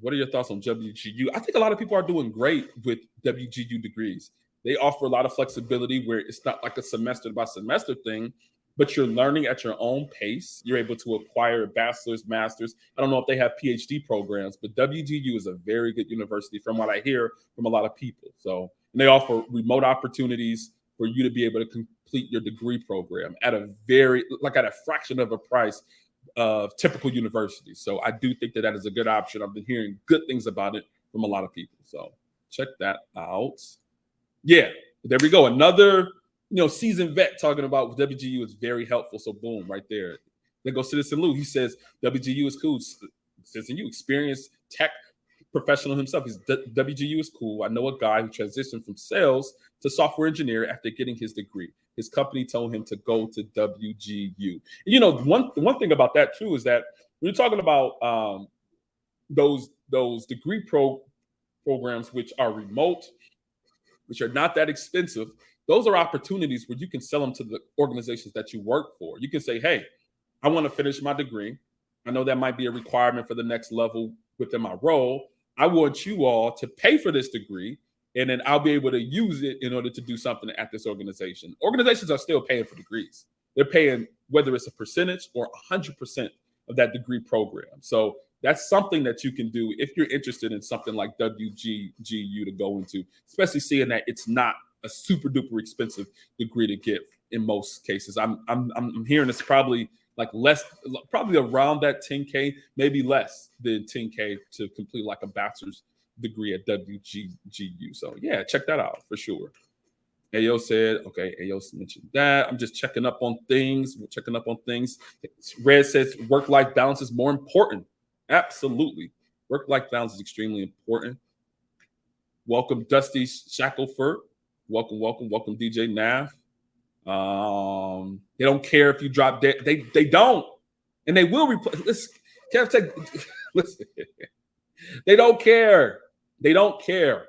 [SPEAKER 1] What are your thoughts on WGU? I think a lot of people are doing great with WGU degrees. They offer a lot of flexibility where it's not like a semester by semester thing, but you're learning at your own pace. You're able to acquire a bachelor's, master's. I don't know if they have PhD programs, but WGU is a very good university from what I hear from a lot of people. So, and they offer remote opportunities for you to be able to complete your degree program at a at a fraction of a price of typical universities. So I do think that that is a good option. I've been hearing good things about it from a lot of people. So check that out. Yeah, there we go. Another, seasoned vet talking about WGU is very helpful. So boom, right there. Then go Citizen Lou. He says WGU is cool. Citizen U, experienced tech professional himself. WGU is cool. I know a guy who transitioned from sales to software engineer after getting his degree. His company told him to go to WGU. One thing about that too is that when you're talking about those degree programs which are remote, which are not that expensive, those are opportunities where you can sell them to the organizations that you work for. You can say, hey, I want to finish my degree. I know that might be a requirement for the next level within my role. I want you all to pay for this degree, and then I'll be able to use it in order to do something at this organization. Organizations are still paying for degrees. They're paying whether it's a percentage or 100% of that degree program. So that's something that you can do if you're interested in something like WGU to go into, especially seeing that it's not a super duper expensive degree to get in most cases. I'm hearing it's probably like less, probably around that 10K, maybe less than 10K to complete like a bachelor's degree at WGU. So yeah, check that out for sure. Ayo said, okay, Ayo mentioned that. I'm just checking up on things. We're checking up on things. Red says work-life balance is more important. Absolutely. Work-life balance is extremely important. Welcome, Dusty Shackelford. Welcome, DJ Nav. They don't care if you drop dead. They don't. And they will replace. Listen. They don't care. They don't care.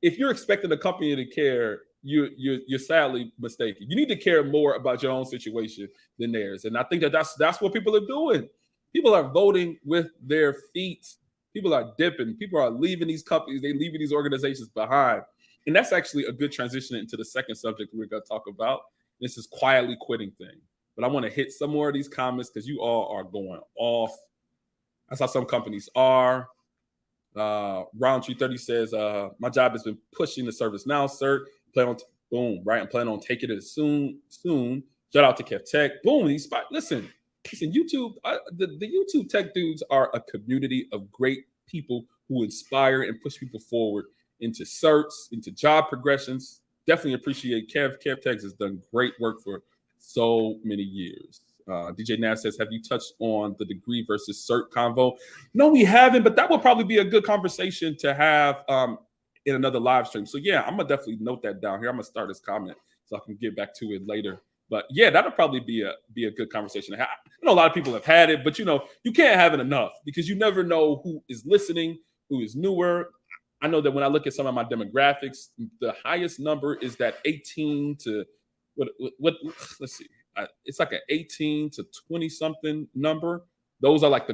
[SPEAKER 1] If you're expecting a company to care, you're sadly mistaken. You need to care more about your own situation than theirs. And I think that's what people are doing. People are voting with their feet. People are dipping. People are leaving these companies. They're leaving these organizations behind. And that's actually a good transition into the second subject we're going to talk about. This is quietly quitting thing. But I want to hit some more of these comments because you all are going off. That's how some companies are. Roundtree 30 says, my job has been pushing the ServiceNow cert. I'm planning on taking it soon. Shout out to Kev Tech. Boom. Listen, YouTube, the YouTube tech dudes are a community of great people who inspire and push people forward into certs, into job progressions. Definitely appreciate Kev. Kev Tech has done great work for so many years. DJ Nav says, have you touched on the degree versus cert convo? No, we haven't, but that would probably be a good conversation to have in another live stream. So yeah, I'm gonna definitely note that down here. I'm gonna start this comment so I can get back to it later. But yeah, that'll probably be a good conversation to have. I know a lot of people have had it, but you can't have it enough because you never know who is listening, who is newer. I know that when I look at some of my demographics, the highest number is that 18 to what let's see. It's like an 18 to 20 something number. Those are like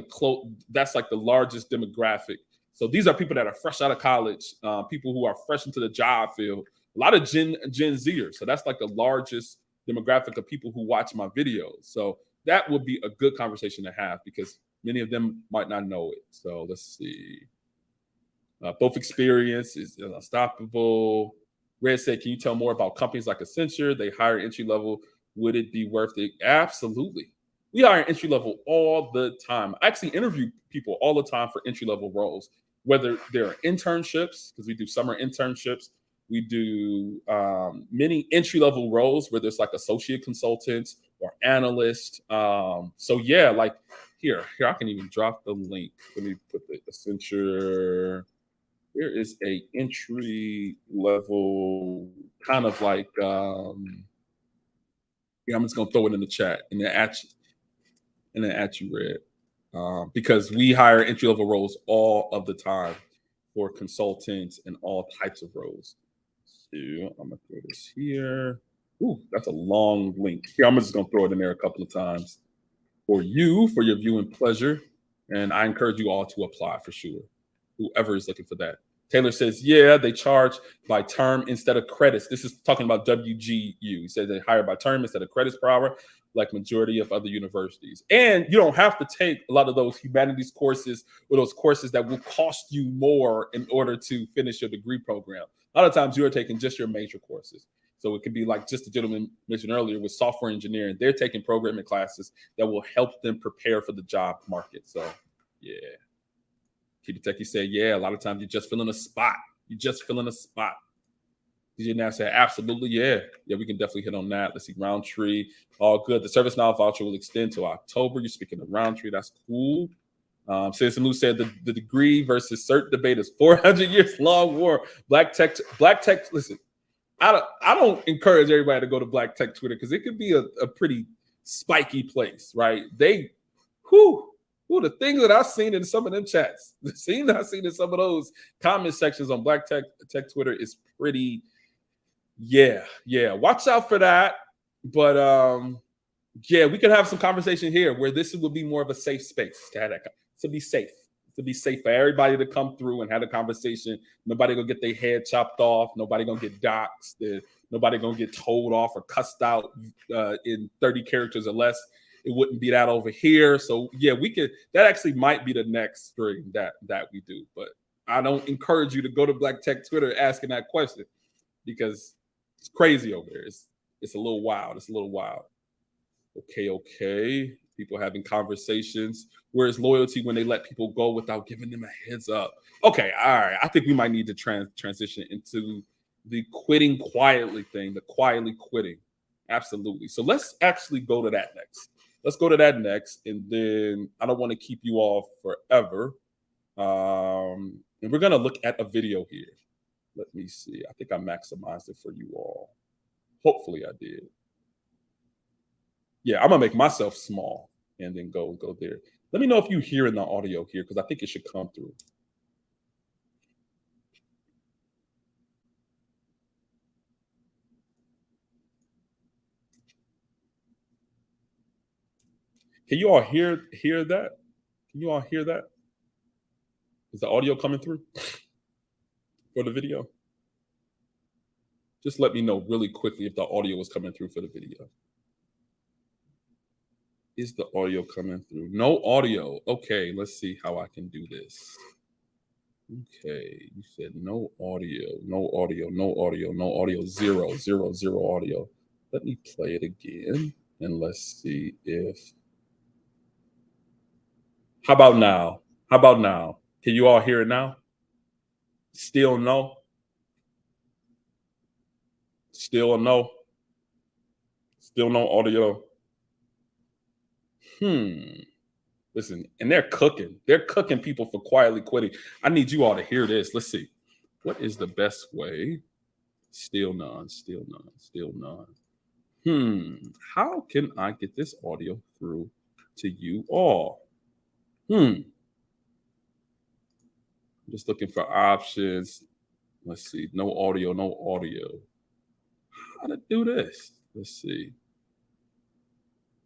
[SPEAKER 1] that's like the largest demographic. So these are people that are fresh out of college, people who are fresh into the job field. A lot of Gen Zers. So that's like the largest demographic of people who watch my videos. So that would be a good conversation to have because many of them might not know it. So let's see. Both experience is unstoppable. Red said, can you tell more about companies like Accenture? They hire entry level. Would it be worth it? Absolutely. We hire entry level all the time. I actually interview people all the time for entry level roles, whether they're internships, because we do summer internships. We do many entry level roles where there's like associate consultants or analysts. So yeah, like here, I can even drop the link. Let me put the Accenture. There is a entry level kind of like, I'm just gonna throw it in the chat and then at you, Red, because we hire entry level roles all of the time for consultants and all types of roles. So I'm gonna throw this here. Ooh, that's a long link. Here, I'm just gonna throw it in there a couple of times for your viewing pleasure, and I encourage you all to apply for sure. Whoever is looking for that. Taylor says, yeah, they charge by term instead of credits. This is talking about WGU. He says they hire by term instead of credits per hour, like majority of other universities. And you don't have to take a lot of those humanities courses or those courses that will cost you more in order to finish your degree program. A lot of times you're taking just your major courses. So it could be like just the gentleman mentioned earlier with software engineering. They're taking programming classes that will help them prepare for the job market. So, yeah. Keep Techie said, yeah, a lot of times you're just filling a spot. You're just filling a spot. DJ Nav said, absolutely, yeah. Yeah, we can definitely hit on that. Let's see, Roundtree, all good. The ServiceNow voucher will extend to October. You're speaking of Roundtree, that's cool. Citizen Lou said the degree versus cert debate is 400 years long war. Black tech, listen, I don't encourage everybody to go to Black Tech Twitter because it could be a pretty spiky place, right? The things that I've seen in some of them chats, the things that I've seen in some of those comment sections on Black Tech Twitter is pretty, yeah. Watch out for that. But yeah, we could have some conversation here where this will be more of a safe space to have that, to be safe for everybody to come through and have a conversation. Nobody gonna get their head chopped off. Nobody gonna get doxxed. Nobody gonna get told off or cussed out in 30 characters or less. It wouldn't be that over here. So yeah, we could. That actually might be the next stream that we do. But I don't encourage you to go to Black Tech Twitter asking that question because it's crazy over there. It's a little wild. Okay. People having conversations. Where's loyalty when they let people go without giving them a heads up? Okay, all right. I think we might need to transition into the quitting quietly thing, the quietly quitting. Absolutely. So let's actually go to that next. And then I don't want to keep you all forever. And we're going to look at a video here. Let me see. I think I maximized it for you all. Hopefully I did. Yeah, I'm going to make myself small and then go there. Let me know if you hear in the audio here because I think it should come through. Can you all hear that? Can you all hear that? Is the audio coming through for the video? Just let me know really quickly if the audio is coming through for the video. Is the audio coming through? No audio. Okay, let's see how I can do this. Okay, you said no audio, zero audio. Let me play it again and let's see if. How about now? Can you all hear it now? Still no? Still a no? Still no audio? Listen, and they're cooking. They're cooking people for quietly quitting. I need you all to hear this. Let's see. What is the best way? Still none. How can I get this audio through to you all? I'm just looking for options. Let's see. No audio. How to do this? Let's see.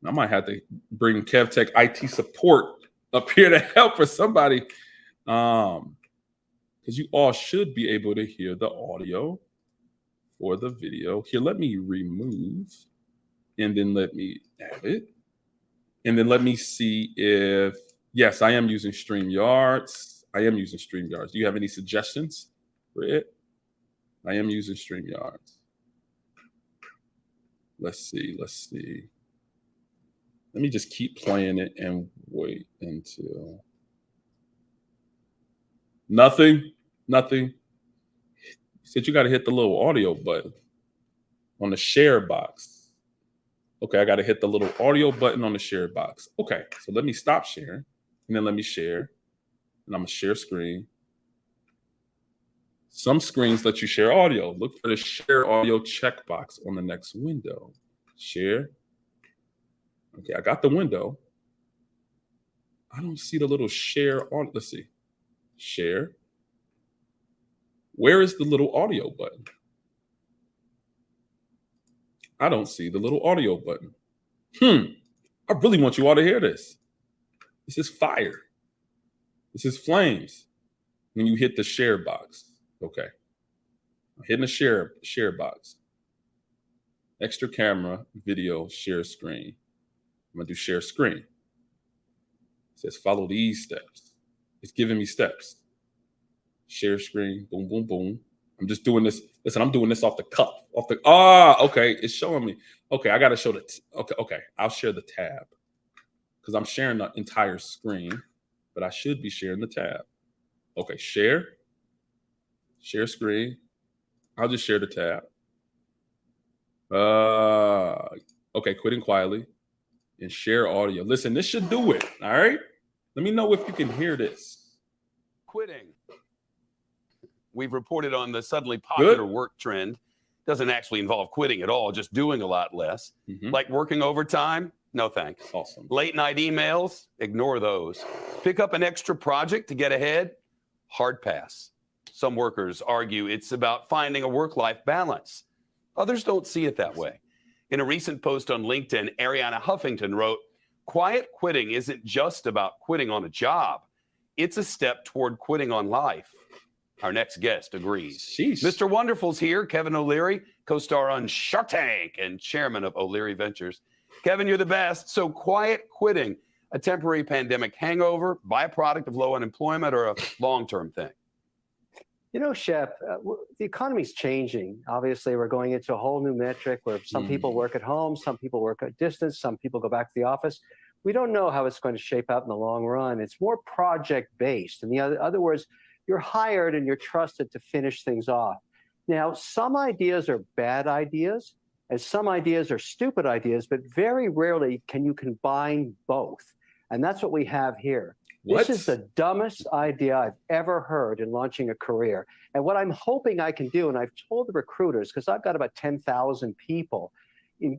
[SPEAKER 1] I might have to bring KevTech IT support up here to help for somebody. Because you all should be able to hear the audio for the video. Here, let me remove and then let me add it. And then let me see if, yes, I am using StreamYards. Do you have any suggestions for it? I am using StreamYards. Let's see. Let me just keep playing it and wait until nothing. You said you got to hit the little audio button on the share box. Okay, I got to hit the little audio button on the share box. Okay, so let me stop sharing and then let me share. And I'm going to share screen. Some screens let you share audio. Look for the share audio checkbox on the next window. Share. Okay, I got the window. I don't see the little share on. Let's see. Share. Where is the little audio button? I don't see the little audio button. I really want you all to hear this. This is fire. This is flames when you hit the share box. Okay. Hitting the share box. Extra camera, video, share screen. I'm gonna do share screen. It says follow these steps. It's giving me steps. Share screen, boom, boom, boom. I'm just doing this. Listen, I'm doing this off the cuff. Okay. It's showing me. Okay, I gotta show okay. I'll share the tab because I'm sharing the entire screen, but I should be sharing the tab. Okay, share screen. I'll just share the tab. Okay, quitting quietly and share audio. Listen, this should do it. All right. Let me know if you can hear this.
[SPEAKER 2] Quitting. We've reported on the suddenly popular
[SPEAKER 1] Good.
[SPEAKER 2] work trend. Doesn't actually involve quitting at all, just doing a lot less. Like working overtime? No thanks.
[SPEAKER 1] Awesome.
[SPEAKER 2] Late night emails? Ignore those. Pick up an extra project to get ahead? Hard pass. Some workers argue it's about finding a work-life balance. Others don't see it that way. In a recent post on LinkedIn, Ariana Huffington wrote, "Quiet quitting isn't just about quitting on a job. It's a step toward quitting on life." Our next guest agrees.
[SPEAKER 1] Sheesh.
[SPEAKER 2] Mr. Wonderful's here, Kevin O'Leary, co-star on Shark Tank and chairman of O'Leary Ventures. Kevin, you're the best. So quiet quitting, a temporary pandemic hangover, byproduct of low unemployment, or a long-term thing?
[SPEAKER 3] You know, Shep, the economy's changing. Obviously, we're going into a whole new metric where some people work at home, some people work at distance, some people go back to the office. We don't know how it's going to shape out in the long run. It's more project-based. In other words, you're hired and you're trusted to finish things off. Now, some ideas are bad ideas, and some ideas are stupid ideas, but very rarely can you combine both. And that's what we have here.
[SPEAKER 1] What?
[SPEAKER 3] This is the dumbest idea I've ever heard in launching a career. And what I'm hoping I can do, and I've told the recruiters, because I've got about 10,000 people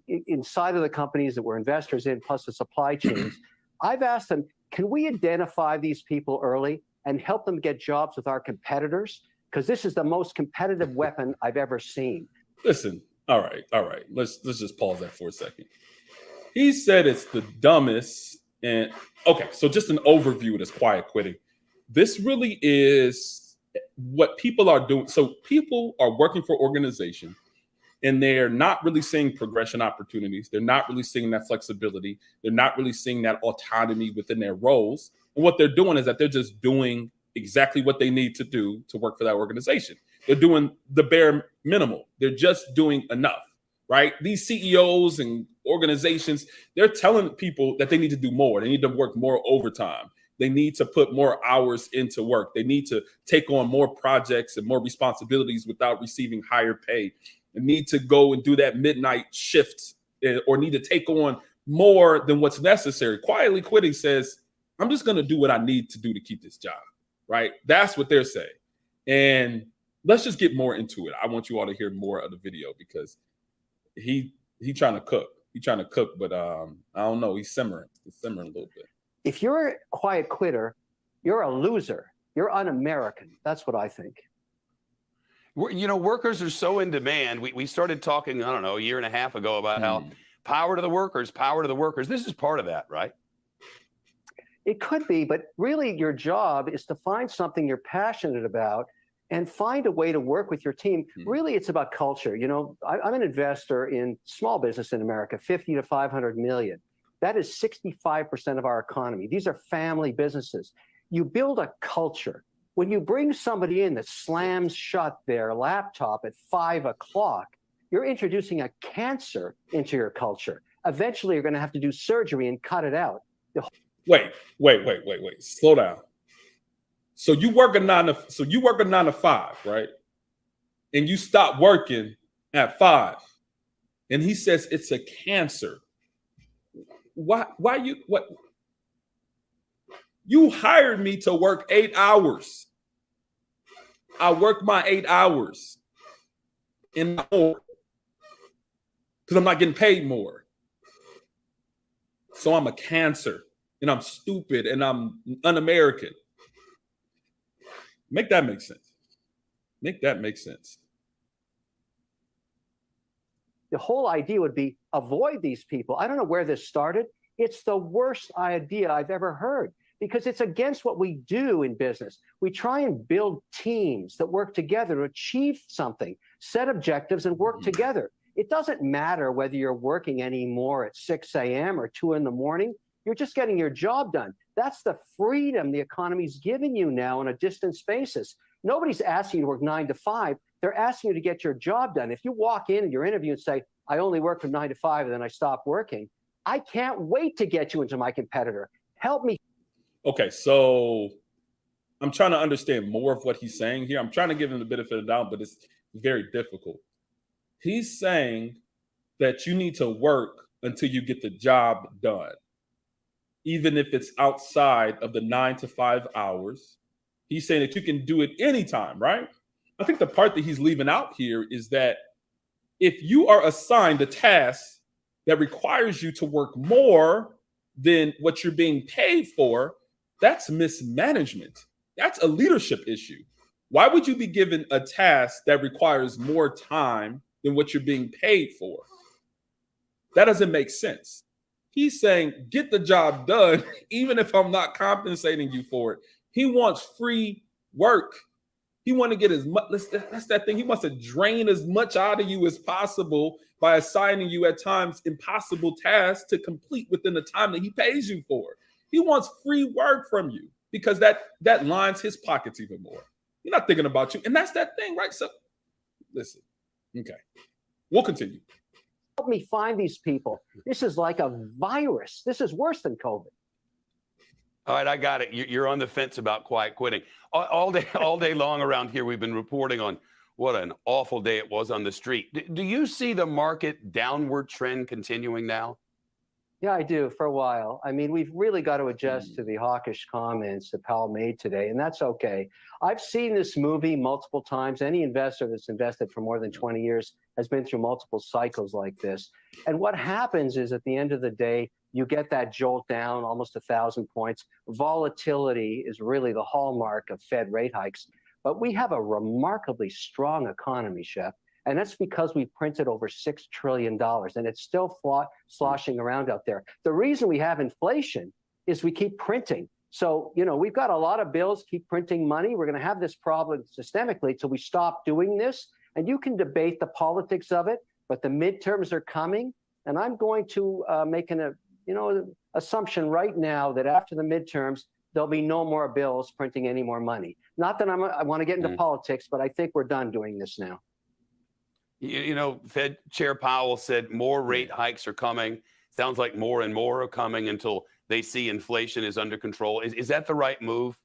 [SPEAKER 3] inside of the companies that we're investors in, plus the supply chains, I've asked them, can we identify these people early and help them get jobs with our competitors? Because this is the most competitive weapon I've ever seen.
[SPEAKER 1] Listen, all right. Let's just pause that for a second. He said it's the dumbest. And okay, so just an overview of this quiet quitting. This really is what people are doing. So people are working for organization and they're not really seeing progression opportunities. They're not really seeing that flexibility. They're not really seeing that autonomy within their roles. And what they're doing is that they're just doing exactly what they need to do to work for that organization. They're doing the bare minimal. They're just doing enough, right? These CEOs and organizations, they're telling people that they need to do more. They need to work more overtime. They need to put more hours into work. They need to take on more projects and more responsibilities without receiving higher pay. They need to go and do that midnight shift or need to take on more than what's necessary. Quietly quitting says, I'm just going to do what I need to do to keep this job, right? That's what they're saying. And let's just get more into it. I want you all to hear more of the video because he trying to cook. He's trying to cook, but I don't know. He's simmering. He's simmering a little bit.
[SPEAKER 3] If you're a quiet quitter, you're a loser. You're un-American. That's what I think.
[SPEAKER 2] You know, workers are so in demand. We started talking, I don't know, a year and a half ago about how power to the workers, power to the workers. This is part of that, right?
[SPEAKER 3] It could be, but really your job is to find something you're passionate about and find a way to work with your team. Really, it's about culture. You know, I'm an investor in small business in America, 50 to 500 million. That is 65% of our economy. These are family businesses. You build a culture. When you bring somebody in that slams shut their laptop at 5 o'clock, you're introducing a cancer into your culture. Eventually, you're going to have to do surgery and cut it out.
[SPEAKER 1] Wait. Slow down. So you work a 9 to 5, right? And you stop working at 5. And he says it's a cancer. Why what? You hired me to work 8 hours. I work my 8 hours and more because I'm not getting paid more. So I'm a cancer and I'm stupid and I'm un-American. Make that make sense. Make that make sense.
[SPEAKER 3] The whole idea would be avoid these people. I don't know where this started. It's the worst idea I've ever heard. because it's against what we do in business. We try and build teams that work together to achieve something, set objectives and work together. It doesn't matter whether you're working anymore at 6 a.m. or 2 in the morning. You're just getting your job done. That's the freedom the economy's giving you now on a distance basis. Nobody's asking you to work 9 to 5. They're asking you to get your job done. If you walk in your interview and say, I only work from 9 to 5 and then I stop working, I can't wait to get you into my competitor. Help me.
[SPEAKER 1] Okay, so I'm trying to understand more of what he's saying here. I'm trying to give him the benefit of the doubt, but it's very difficult. He's saying that you need to work until you get the job done, even if it's outside of the 9 to 5 hours. He's saying that you can do it anytime, right? I think the part that he's leaving out here is that if you are assigned a task that requires you to work more than what you're being paid for, that's mismanagement. That's a leadership issue. Why would you be given a task that requires more time than what you're being paid for? That doesn't make sense. He's saying, get the job done, even if I'm not compensating you for it. He wants free work. He wants to get as much, that's that thing. He wants to drain as much out of you as possible by assigning you at times impossible tasks to complete within the time that he pays you for. He wants free work from you because that lines his pockets even more. You're not thinking about you. And that's that thing, right? So listen, okay, we'll continue.
[SPEAKER 3] Help me find these people. This is like a virus. This is worse than COVID.
[SPEAKER 2] All right, I got it. You're on the fence about quiet quitting. All day long around here, we've been reporting on what an awful day it was on the street. Do you see the market downward trend continuing now?
[SPEAKER 3] Yeah, I do, for a while. I mean, we've really got to adjust to the hawkish comments that Powell made today, and that's okay. I've seen this movie multiple times. Any investor that's invested for more than 20 years has been through multiple cycles like this. And what happens is at the end of the day, you get that jolt down almost 1,000 points. Volatility is really the hallmark of Fed rate hikes. But we have a remarkably strong economy, Chef. And that's because we printed over $6 trillion and it's still sloshing around out there. The reason we have inflation is we keep printing. So, we've got a lot of bills, keep printing money. We're going to have this problem systemically till we stop doing this. And you can debate the politics of it, but the midterms are coming. And I'm going to make an assumption right now that after the midterms, there'll be no more bills printing any more money. Not that I want to get into politics, but I think we're done doing this now.
[SPEAKER 2] Fed Chair Powell said more rate hikes are coming. Sounds like more and more are coming until they see inflation is under control. Is that the right move?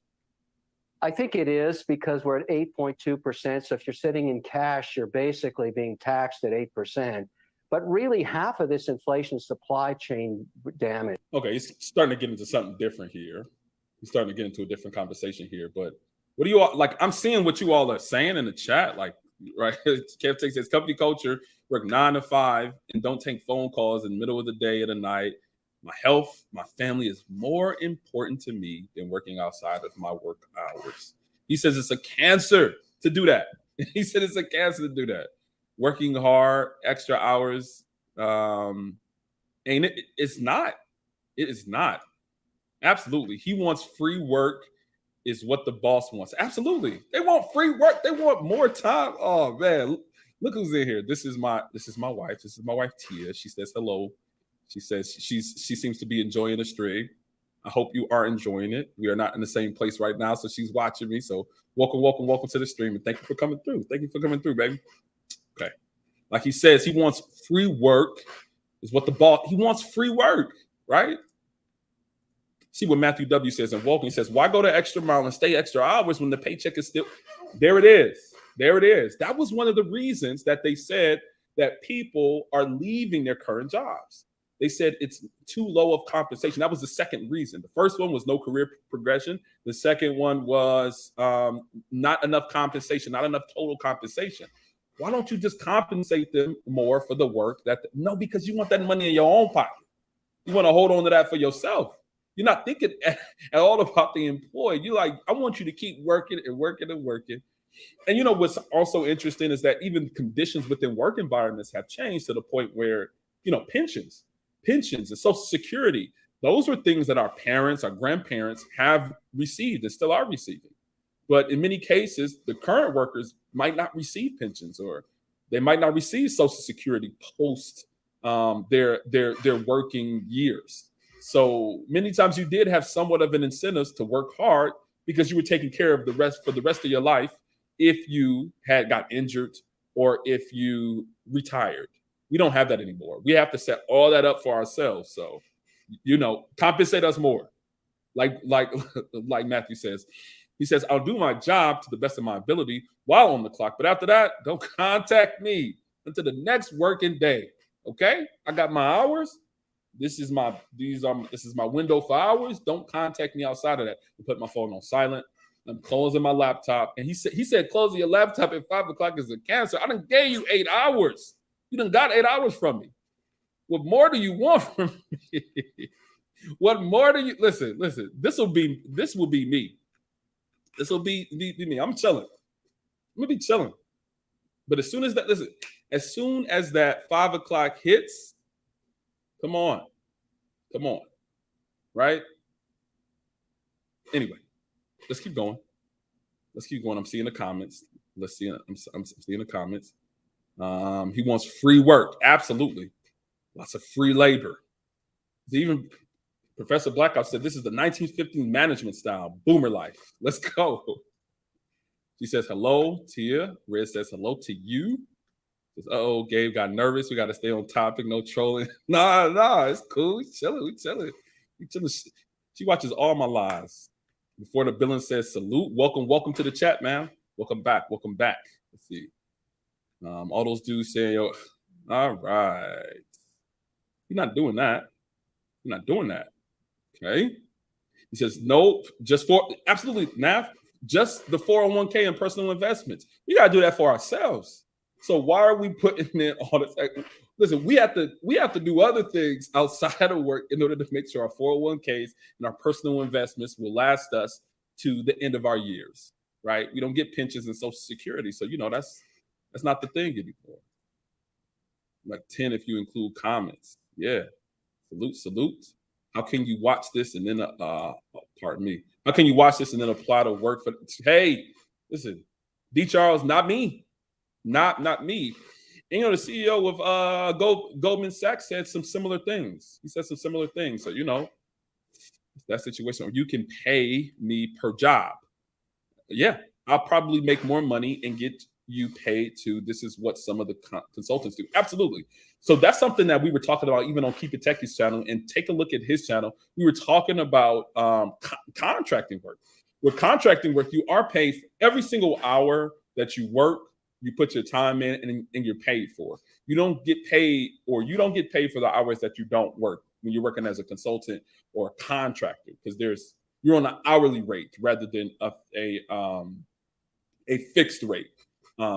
[SPEAKER 3] I think it is because we're at 8.2%. So if you're sitting in cash, you're basically being taxed at 8%. But really, half of this inflation is supply chain damage.
[SPEAKER 1] Okay, he's starting to get into something different here. He's starting to get into a different conversation here. But what do you all like? I'm seeing what you all are saying in the chat. Like, right? Kev takes says company culture, work 9 to 5, and don't take phone calls in the middle of the day or the night. My health, my family is more important to me than working outside of my work hours. He says it's a cancer to do that. He said it's a cancer to do that. Working hard, extra hours, ain't it? It's not. It is not. Absolutely. He wants free work is what the boss wants. Absolutely. They want free work. They want more time. Oh man, look who's in here. This is my wife. This is my wife Tia. She says hello. She says she seems to be enjoying the stream. I hope you are enjoying it. We are not in the same place right now, so she's watching me. So welcome to the stream, and thank you for coming through. Thank you for coming through, baby. Okay. Like he says, he wants free work is what the boss, he wants free work, right? See what Matthew W says in Vulcan. He says, why go the extra mile and stay extra hours when the paycheck is still, there it is. There it is. That was one of the reasons that they said that people are leaving their current jobs. They said it's too low of compensation. That was the second reason. The first one was no career progression. The second one was not enough compensation, not enough total compensation. Why don't you just compensate them more for the work no, because you want that money in your own pocket. You want to hold on to that for yourself. You're not thinking at all about the employee. You're like, I want you to keep working and working and working. And what's also interesting is that even conditions within work environments have changed to the point where, pensions and Social Security, Those were things that our parents, our grandparents have received and still are receiving. But in many cases, the current workers might not receive pensions, or they might not receive Social Security post their working years. So many times you did have somewhat of an incentive to work hard because you were taking care of the rest for the rest of your life if you had got injured or if you retired. We don't have that anymore. We have to set all that up for ourselves. So, compensate us more. Like Matthew says. He says, I'll do my job to the best of my ability while on the clock. But after that, don't contact me until the next working day. Okay? I got my hours. This is my window for hours. Don't contact me outside of that. I put my phone on silent. I'm closing my laptop. And he said closing your laptop at 5 o'clock is a cancer. I done gave you 8 hours. You done got 8 hours from me. What more do you want from me? What more do you listen? This will be me. This will be me. I'm chilling. I'm gonna be chilling. But as soon as that 5 o'clock hits, come on. Right? Anyway, let's keep going. I'm seeing the comments. I'm seeing the comments. He wants free work. Absolutely. Lots of free labor. Even Professor Blackout said this is the 1950s management style. Boomer life. Let's go. She says hello, Tia. Red says hello to you. Says, uh-oh, Gabe got nervous. We got to stay on topic. No trolling. Nah, it's cool. We chilling. She watches all my lives. Before the billing says salute. Welcome to the chat, man. Welcome back. Let's see. All those dudes saying, yo, all right. You're not doing that. Okay. He says, nope, absolutely, Nav, just the 401k and personal investments. We got to do that for ourselves. So why are we putting in all this? Listen, we have to do other things outside of work in order to make sure our 401ks and our personal investments will last us to the end of our years, right? We don't get pensions and Social Security. So, that's not the thing anymore. Like 10 if you include comments. Yeah. Salute. How can you watch this and then pardon me? How can you watch this and then apply to work for? Hey, listen, D. Charles, not me, not me. And the CEO of Goldman Sachs said some similar things. He said some similar things. So that situation where you can pay me per job. Yeah, I'll probably make more money and get you paid too. This is what some of the consultants do. Absolutely. So that's something that we were talking about even on Keep It Techie's channel, and take a look at his channel. We were talking about contracting work. With contracting work, you are paid for every single hour that you work. You put your time in and you're paid for. You don't get paid for the hours that you don't work when you're working as a consultant or a contractor, because you're on an hourly rate rather than a fixed rate.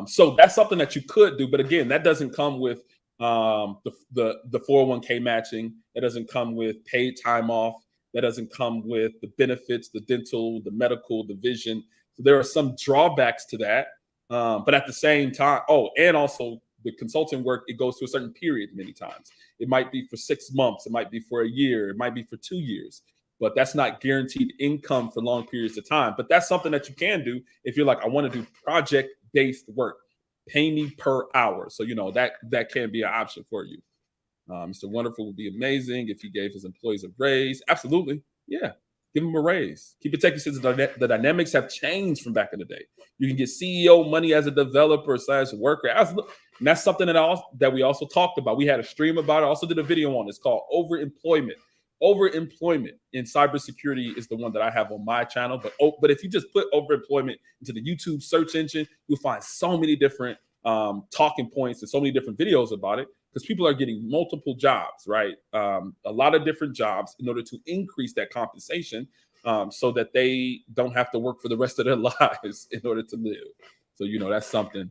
[SPEAKER 1] So that's something that you could do, but again, that doesn't come with the 401k matching. That doesn't come with paid time off. That doesn't come with the benefits, the dental, the medical, the vision. So there are some drawbacks to that. But at the same time, and also the consulting work, it goes to a certain period many times. It might be for 6 months. It might be for a year. It might be for 2 years. But that's not guaranteed income for long periods of time. But that's something that you can do if you're like, I want to do project-based work. Pay me per hour. So, that can be an option for you. Mr. Wonderful would be amazing if he gave his employees a raise. Absolutely. Yeah. Give them a raise. Keep It Techie says the dynamics have changed from back in the day. You can get CEO money as a developer / worker. And that's something that we also talked about. We had a stream about it. I also did a video on it. It's called Overemployment. Overemployment in cybersecurity is the one that I have on my channel. But if you just put overemployment into the YouTube search engine, you'll find so many different talking points and so many different videos about it, because people are getting multiple jobs, right? A lot of different jobs in order to increase that compensation so that they don't have to work for the rest of their lives in order to live. So, that's something.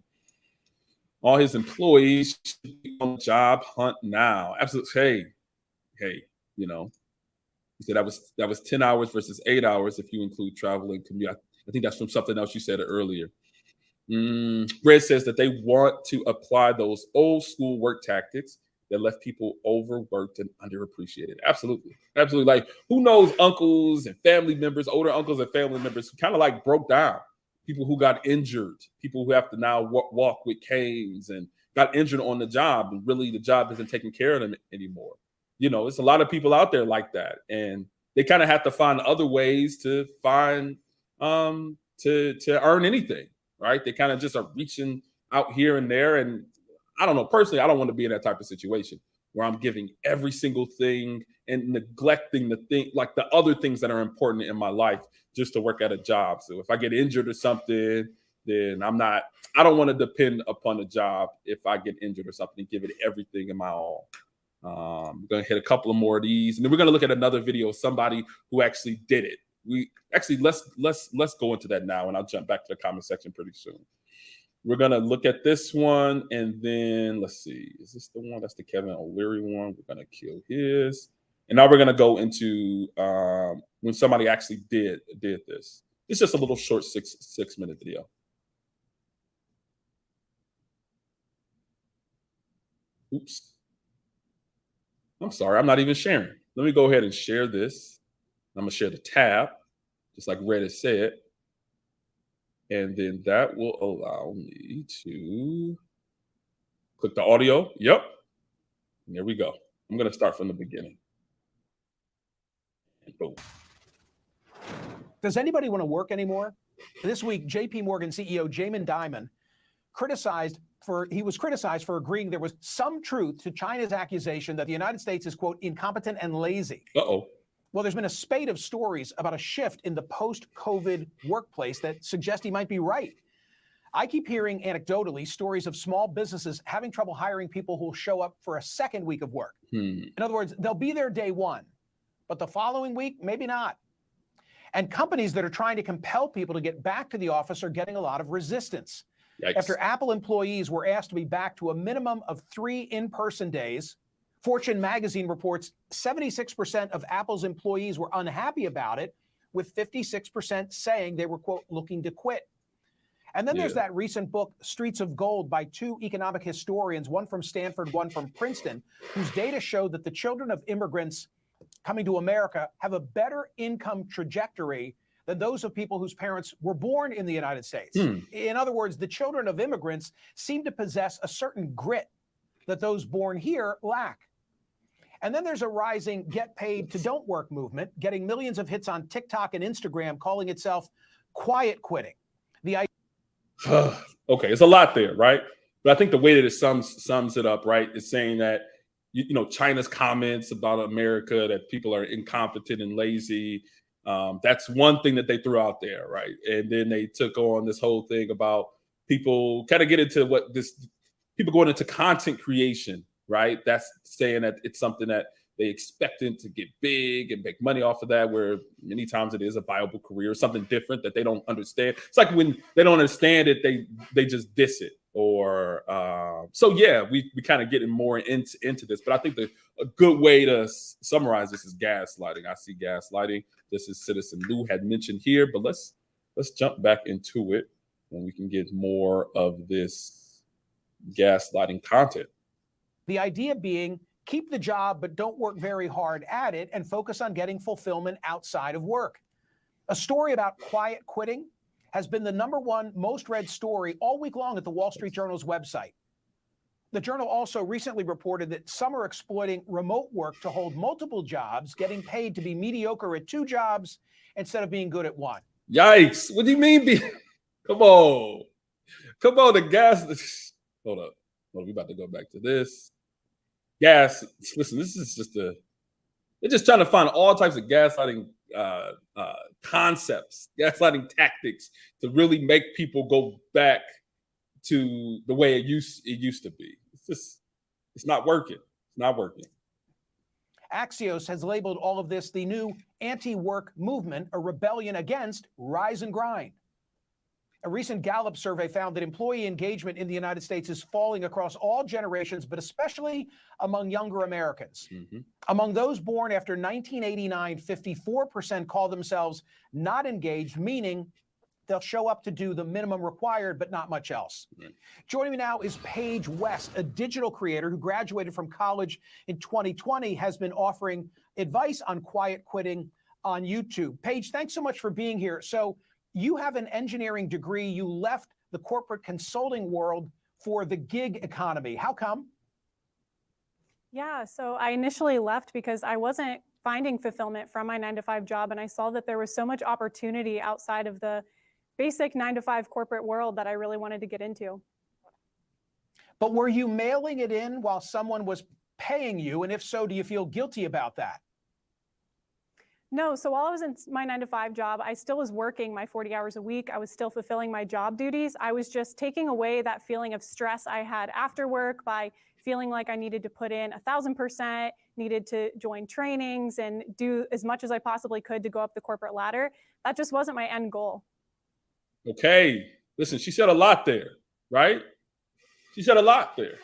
[SPEAKER 1] All his employees should be on job hunt now. Absolutely. Hey, he said that was 10 hours versus 8 hours if you include travel and commute. I think that's from something else you said earlier. Red says that they want to apply those old school work tactics that left people overworked and underappreciated. Absolutely. Absolutely. Like, who knows uncles and family members, older uncles and family members who kind of like broke down, people who got injured, people who have to now walk with canes and got injured on the job, and really the job isn't taking care of them anymore. It's a lot of people out there like that, and they kind of have to find other ways to find to earn anything, right? They kind of just are reaching out here and there, and I don't know. Personally, I don't want to be in that type of situation where I'm giving every single thing and neglecting like the other things that are important in my life just to work at a job. So if I get injured or something, then I don't want to depend upon a job if I get injured or something and give it everything in my all. We're going to hit a couple of more of these, and then we're going to look at another video of somebody who actually did it. Let's go into that now, and I'll jump back to the comment section pretty soon. We're going to look at this one, and then let's see. Is this the one? That's the Kevin O'Leary one. We're going to kill his. And now we're going to go into when somebody actually did this. It's just a little short 6-minute video. Oops. I'm sorry. I'm not even sharing. Let me go ahead and share this. I'm going to share the tab, just like Reddit said. And then that will allow me to click the audio. Yep. And there we go. I'm going to start from the beginning. And boom.
[SPEAKER 4] Does anybody want to work anymore? This week, JP Morgan CEO Jamie Dimon was criticized for agreeing there was some truth to China's accusation that the United States is, quote, incompetent and lazy.
[SPEAKER 1] Uh-oh.
[SPEAKER 4] Well, there's been a spate of stories about a shift in the post-COVID workplace that suggest he might be right. I keep hearing anecdotally stories of small businesses having trouble hiring people who will show up for a second week of work. In other words, they'll be there day one, but the following week, maybe not. And companies that are trying to compel people to get back to the office are getting a lot of resistance.
[SPEAKER 1] Yikes.
[SPEAKER 4] After Apple employees were asked to be back to a minimum of 3 in-person days, Fortune magazine reports 76% of Apple's employees were unhappy about it, with 56% saying they were, quote, looking to quit. And then there's that recent book, Streets of Gold, by 2 economic historians, one from Stanford, one from Princeton, whose data showed that the children of immigrants coming to America have a better income trajectory than those of people whose parents were born in the United States. In other words, the children of immigrants seem to possess a certain grit that those born here lack. And then there's a rising get paid to don't work movement, getting millions of hits on TikTok and Instagram, calling itself quiet quitting.
[SPEAKER 1] Okay, it's a lot there, right? But I think the way that it sums it up, right, is saying that China's comments about America, that people are incompetent and lazy. That's one thing that they threw out there, right? And then they took on this whole thing about people kind of get into people going into content creation, right? That's saying that it's something that they expecting to get big and make money off of that, where many times it is a viable career, something different that they don't understand. It's like when they don't understand it, they just diss it. Or we kind of getting more into this. But I think a good way to summarize this is gaslighting. I see gaslighting. This is Citizen Lou had mentioned here, but let's jump back into it and we can get more of this gaslighting content.
[SPEAKER 4] The idea being, keep the job, but don't work very hard at it and focus on getting fulfillment outside of work. A story about quiet quitting has been the #1 most read story all week long at the Wall Street Journal's website. The Journal also recently reported that some are exploiting remote work to hold multiple jobs, getting paid to be mediocre at 2 jobs instead of being good at 1.
[SPEAKER 1] Yikes. What do you mean? Come on, the gas. Hold up. Well, we about to go back to this. Gas. Listen, this is just they're just trying to find all types of gaslighting concepts, gaslighting tactics to really make people go back to the way it used to be. It's not working. It's not working.
[SPEAKER 4] Axios has labeled all of this the new anti-work movement, a rebellion against rise and grind. A recent Gallup survey found that employee engagement in the United States is falling across all generations, but especially among younger Americans. Among those born after 1989, 54% call themselves not engaged, meaning they'll show up to do the minimum required, but not much else.
[SPEAKER 1] Right.
[SPEAKER 4] Joining me now is Paige West, a digital creator who graduated from college in 2020, has been offering advice on quiet quitting on YouTube. Paige, thanks so much for being here. So you have an engineering degree. You left the corporate consulting world for the gig economy. How come?
[SPEAKER 5] Yeah, so I initially left because I wasn't finding fulfillment from my 9-to-5 job, and I saw that there was so much opportunity outside of the basic 9-to-5 corporate world that I really wanted to get into.
[SPEAKER 4] But were you mailing it in while someone was paying you? And if so, do you feel guilty about that?
[SPEAKER 5] No, so while I was in my 9-to-5 job, I still was working my 40 hours a week. I was still fulfilling my job duties. I was just taking away that feeling of stress I had after work by feeling like I needed to put in 1,000%, needed to join trainings and do as much as I possibly could to go up the corporate ladder. That just wasn't my end goal.
[SPEAKER 1] Okay, listen, she said a lot there, right? She said a lot there.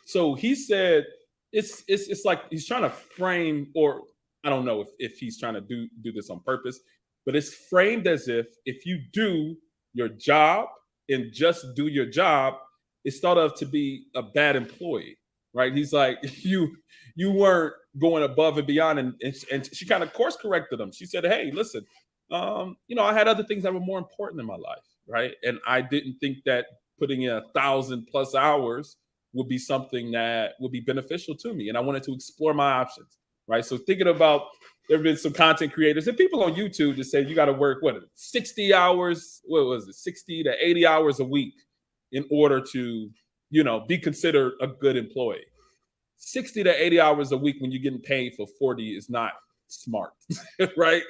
[SPEAKER 1] So he said it's like he's trying to frame, or I don't know if he's trying to do this on purpose, but it's framed as if you do your job and just do your job, it's thought of to be a bad employee, right? He's like, you weren't going above and beyond, and she kind of course corrected him. She said, hey, listen, I had other things that were more important in my life, right? And I didn't think that putting in 1,000+ hours would be something that would be beneficial to me, and I wanted to explore my options. Right. So thinking about, there have been some content creators and people on YouTube that say you got to work, 60 hours, 60 to 80 hours a week in order to, be considered a good employee. 60 to 80 hours a week when you're getting paid for 40 is not smart, right?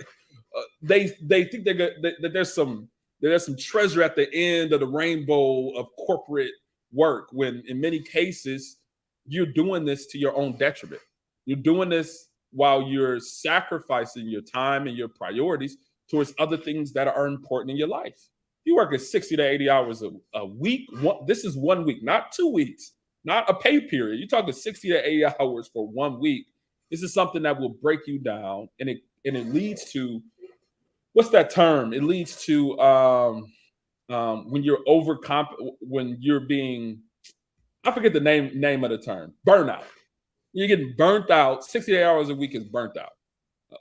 [SPEAKER 1] They think that there's some treasure at the end of the rainbow of corporate work, when in many cases you're doing this to your own detriment. You're doing this while you're sacrificing your time and your priorities towards other things that are important in your life. You work at 60 to 80 hours a week. This is 1 week, not 2 weeks, not a pay period. You're talking 60 to 80 hours for 1 week. This is something that will break you down, and it leads to, what's that term? It leads to when you're being, I forget the name of the term, burnout. You're getting burnt out. 68 hours a week is burnt out.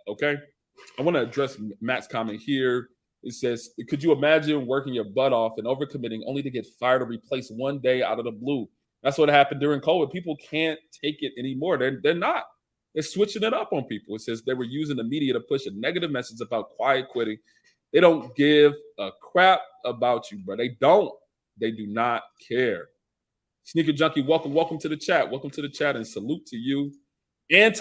[SPEAKER 1] Okay. I want to address Matt's comment here. It says, could you imagine working your butt off and overcommitting only to get fired or replaced one day out of the blue? That's what happened during COVID. People can't take it anymore. They're not. They're switching it up on people. It says they were using the media to push a negative message about quiet quitting. They don't give a crap about you, bro. They don't. They do not care. Sneaker Junkie, welcome to the chat. Welcome to the chat, and salute to you. That's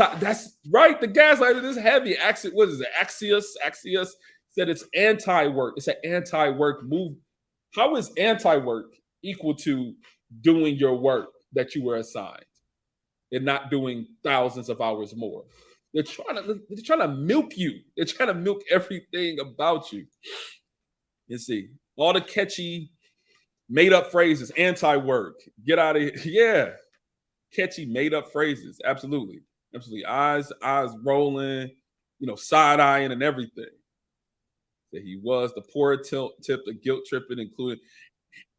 [SPEAKER 1] right. The gaslighting is heavy. What is it? Axios said it's anti-work. It's an anti-work move. How is anti-work equal to doing your work that you were assigned and not doing thousands of hours more? They're trying to milk you. They're trying to milk everything about you. Let's see. All the catchy made up phrases, anti-work, get out of here. Yeah. Catchy made up phrases. Absolutely. Absolutely. Eyes rolling, side-eyeing and everything. That he was the poor tip, the guilt tripping, including.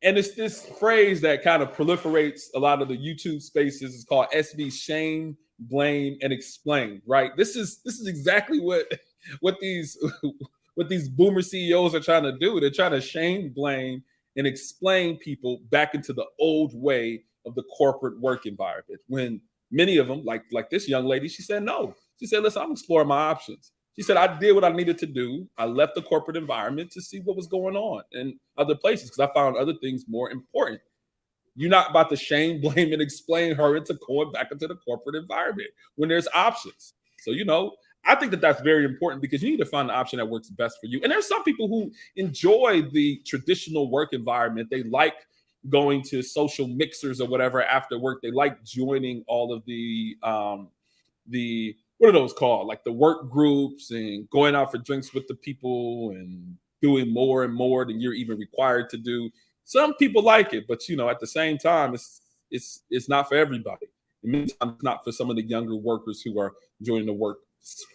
[SPEAKER 1] And it's this phrase that kind of proliferates a lot of the YouTube spaces. It's called SB, shame, blame, and explain, right? This is exactly what these boomer CEOs are trying to do. They're trying to shame, blame, and explain people back into the old way of the corporate work environment. When many of them, like this young lady, she said no. She said, listen, I'm exploring my options. She said, I did what I needed to do. I left the corporate environment to see what was going on in other places because I found other things more important. You're not about to shame, blame, and explain her into going back into the corporate environment when there's options. So, I think that that's very important because you need to find the option that works best for you. And there's some people who enjoy the traditional work environment. They like going to social mixers or whatever after work. They like joining all of the what are those called? Like the work groups and going out for drinks with the people and doing more and more than you're even required to do. Some people like it, but at the same time, it's not for everybody. It means it's not for some of the younger workers who are joining the work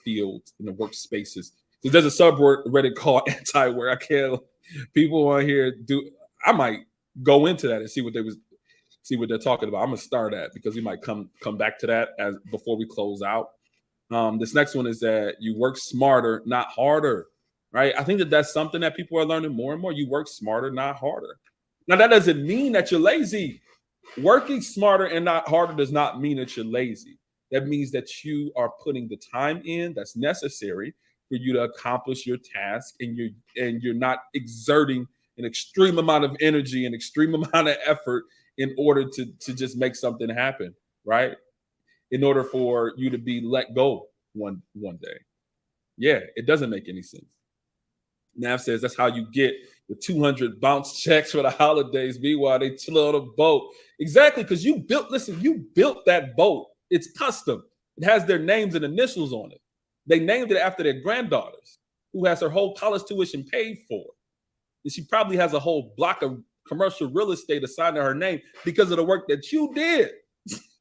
[SPEAKER 1] field in the workspaces. So there's a subreddit called anti-work. People on here do. I might go into that and see what they're talking about. I'm gonna start at because we might come back to that as before we close out. This next one is that you work smarter, not harder. Right? I think that's something that people are learning more and more. You work smarter, not harder. Now that doesn't mean that you're lazy. Working smarter and not harder does not mean that you're lazy. That means that you are putting the time in that's necessary for you to accomplish your task, and you're not exerting an extreme amount of energy and extreme amount of effort in order to just make something happen, right? In order for you to be let go one day. Yeah, it doesn't make any sense. Nav says that's how you get the 200 bounce checks for the holidays. Meanwhile, they chill on a boat. Exactly, because you built that boat. It's custom. It has their names and initials on it. They named it after their granddaughters, who has her whole college tuition paid for. And she probably has a whole block of commercial real estate assigned to her name because of the work that you did.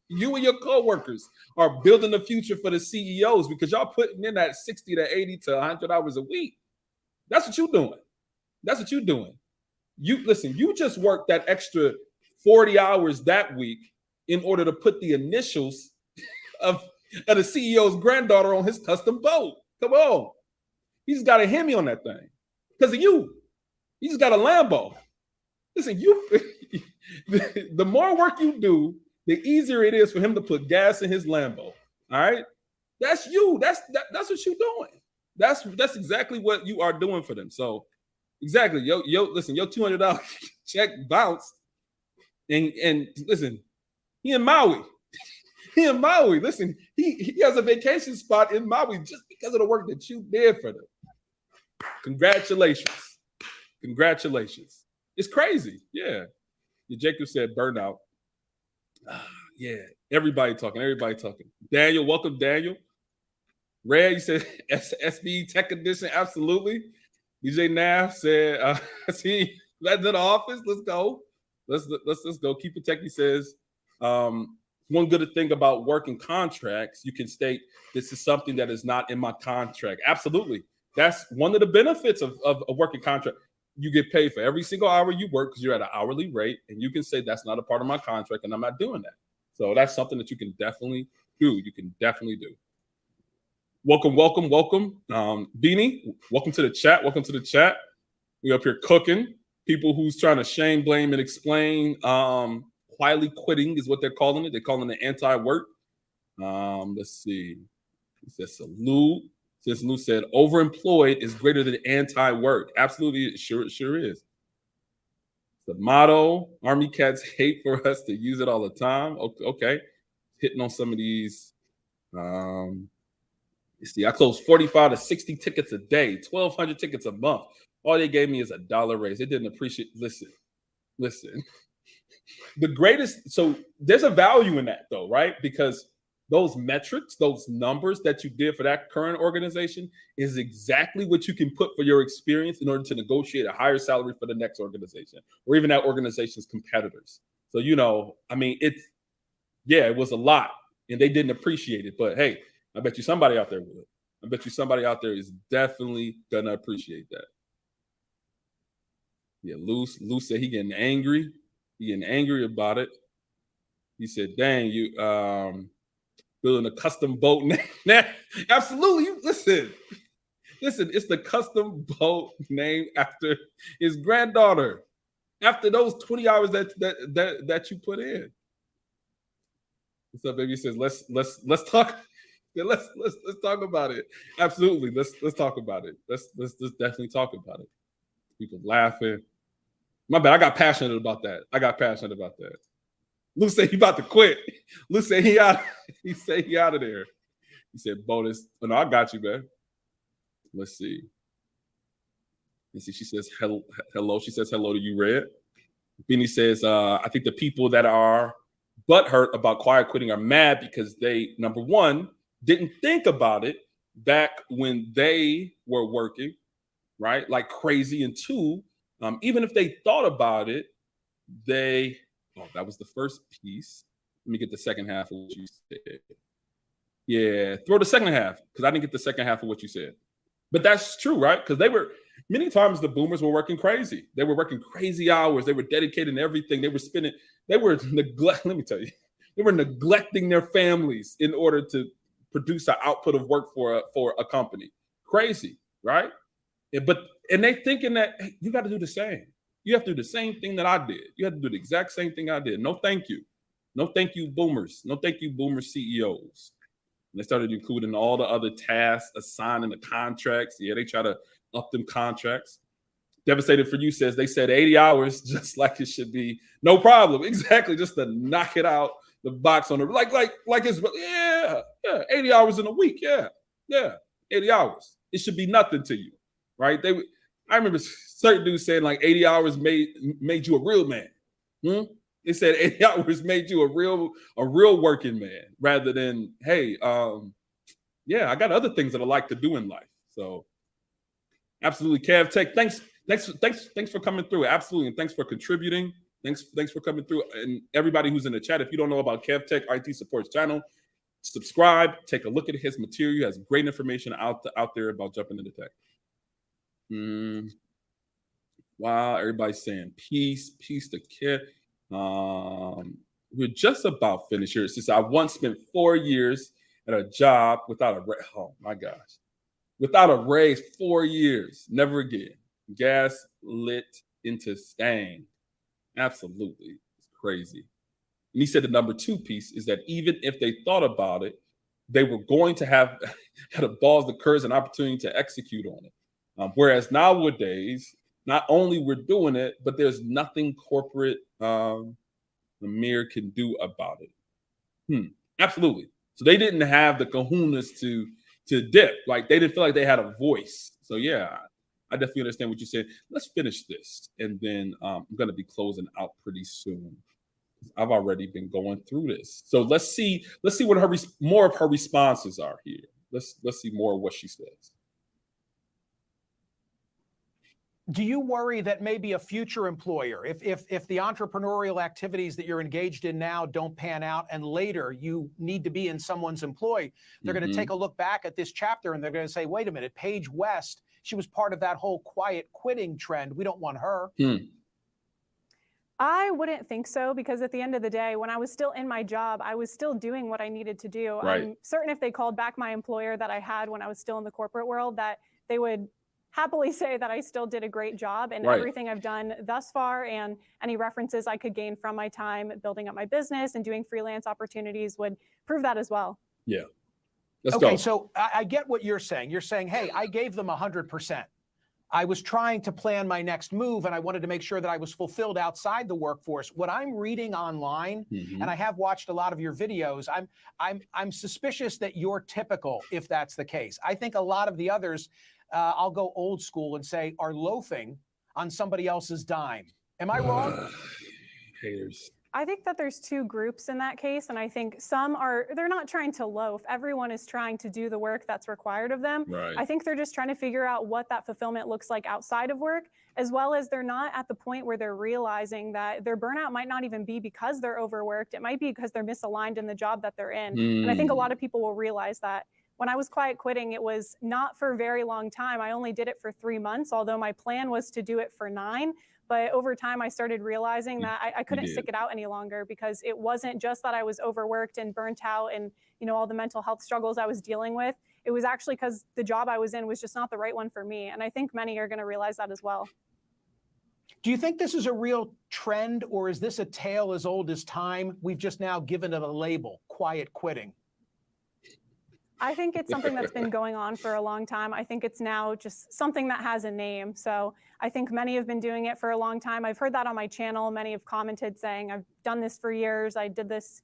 [SPEAKER 1] You and your coworkers are building the future for the CEOs because y'all putting in that 60 to 80 to 100 hours a week. That's what you're doing. That's what you're doing. You just worked that extra 40 hours that week in order to put the initials of the CEO's granddaughter on his custom boat. Come on. He's got a Hemi on that thing because of you. He's got a Lambo. Listen, the more work you do, the easier it is for him to put gas in his Lambo. All right? That's you. That's what you're doing. That's exactly what you are doing for them. So exactly, listen, your $200 check bounced, and listen, he in Maui. Listen, he has a vacation spot in Maui just because of the work that you did for them. Congratulations. It's crazy. Yeah. Jacob said burnout. Yeah. Everybody talking. Daniel, welcome, Daniel. Red, you said SB Tech Edition. Absolutely. DJ Nav said, see, that's in the office. Let's go. Let's go. Keep it tech. He says, one good thing about working contracts, you can state this is something that is not in my contract. Absolutely. That's one of the benefits of a working contract. You get paid for every single hour you work because you're at an hourly rate, and you can say that's not a part of my contract and I'm not doing that. So that's something that you can definitely do. Welcome. Beanie, welcome to the chat. We up here cooking. People who's trying to shame, blame, and explain quietly quitting is what they're calling it. They're calling it anti-work. Let's see. He says salute. Since Lou said overemployed is greater than anti-work. Absolutely, it sure is. The motto, Army cats hate for us to use it all the time. Okay. Hitting on some of these. You see, I closed 45 to 60 tickets a day, 1,200 tickets a month. All they gave me is $1 raise. They didn't appreciate. Listen. The greatest. So there's a value in that, though, right? Because those metrics, those numbers that you did for that current organization is exactly what you can put for your experience in order to negotiate a higher salary for the next organization or even that organization's competitors. So, it was a lot and they didn't appreciate it. But hey, I bet you somebody out there would. I bet you somebody out there is definitely going to appreciate that. Yeah, Lou said he getting angry. About it. He said, dang, you building a custom boat. Absolutely. Listen, it's the custom boat named after his granddaughter. After those 20 hours that you put in. What's up, baby? He says, let's talk. Let's talk about it. Absolutely. Let's talk about it. Let's definitely talk about it. People laughing. My bad. I got passionate about that. Lou said he about to quit. Lou said he out. He said he out of there. He said bonus. Oh, no, I got you, man. Let's see. She says hello. She says hello to you, Red. Beanie says, I think the people that are butthurt about quiet quitting are mad because they, number one, didn't think about it back when they were working, right? Like crazy. And two, even if they thought about it, that was the first piece. Let me get the second half of what you said. Yeah, throw the second half because I didn't get the second half of what you said. But that's true, right? Because they were, Many times the boomers were working crazy. They were working crazy hours. They were dedicating everything. They were they were neglecting their families in order to produce an output of work for a company. Crazy, right? And they thinking that, hey, you got to do the same. You have to do the same thing that I did. You have to do the exact same thing I did. No, thank you. No, thank you, boomers. No, thank you, boomer CEOs. And they started including all the other tasks, assigning the contracts. Yeah, they try to up them contracts. Devastated for You says they said 80 hours, just like it should be. No problem. Exactly. Just to knock it out the box on the like it's 80 hours in a week. Yeah. 80 hours. It should be nothing to you. Right? I remember certain dudes saying like 80 hours made you a real man. They said 80 hours made you a real working man, rather than, hey, I got other things that I like to do in life. So absolutely, Cav Tech. Thanks for coming through. Absolutely, and thanks for contributing. Thanks for coming through. And everybody who's in the chat, if you don't know about Cav Tech IT Supports channel, subscribe. Take a look at his material. He has great information out there about jumping into tech. Wow, everybody's saying peace to kid. We're just about finished here. Since I once spent 4 years at a job without a raise. Oh my gosh. Without a raise, 4 years. Never again. Gas lit into stain. Absolutely. It's crazy. And he said the number 2 piece is that even if they thought about it, they were going to have had the balls, the courage, and opportunity to execute on it. Whereas nowadays, not only we're doing it, but there's nothing corporate Amir can do about it. Absolutely. So they didn't have the kahunas to dip. Like they didn't feel like they had a voice. So yeah, I definitely understand what you said. Let's finish this, and then I'm going to be closing out pretty soon. I've already been going through this. So let's see what more of her responses are here. Let's see more of what she says.
[SPEAKER 4] Do you worry that maybe a future employer, if the entrepreneurial activities that you're engaged in now don't pan out and later you need to be in someone's employ, they're going to take a look back at this chapter and they're going to say, wait a minute, Paige West, she was part of that whole quiet quitting trend. We don't want her.
[SPEAKER 5] I wouldn't think so, because at the end of the day, when I was still in my job, I was still doing what I needed to do.
[SPEAKER 1] Right.
[SPEAKER 5] I'm certain if they called back my employer that I had when I was still in the corporate world, that they would happily say that I still did a great job, and everything I've done thus far and any references I could gain from my time building up my business and doing freelance opportunities would prove that as well.
[SPEAKER 1] Yeah. Let's go.
[SPEAKER 4] Okay, so I get what you're saying. You're saying, hey, I gave them 100%. I was trying to plan my next move, and I wanted to make sure that I was fulfilled outside the workforce. What I'm reading online, and I have watched a lot of your videos, I'm suspicious that you're typical if that's the case. I think a lot of the others, I'll go old school and say, are loafing on somebody else's dime. Am I wrong?
[SPEAKER 1] Haters.
[SPEAKER 5] I think that there's 2 groups in that case, and I think they're not trying to loaf. Everyone is trying to do the work that's required of them.
[SPEAKER 1] Right.
[SPEAKER 5] I think they're just trying to figure out what that fulfillment looks like outside of work, as well as they're not at the point where they're realizing that their burnout might not even be because they're overworked. It might be because they're misaligned in the job that they're in. And I think a lot of people will realize that. When I was quiet quitting, it was not for a very long time. I only did it for 3 months, although my plan was to do it for 9. But over time, I started realizing that I couldn't stick it out any longer, because it wasn't just that I was overworked and burnt out and, all the mental health struggles I was dealing with. It was actually because the job I was in was just not the right one for me. And I think many are going to realize that as well.
[SPEAKER 4] Do you think this is a real trend, or is this a tale as old as time? We've just now given it a label, quiet quitting.
[SPEAKER 5] I think it's something that's been going on for a long time. I think it's now just something that has a name. So I think many have been doing it for a long time. I've heard that on my channel. Many have commented saying, I've done this for years. I did this,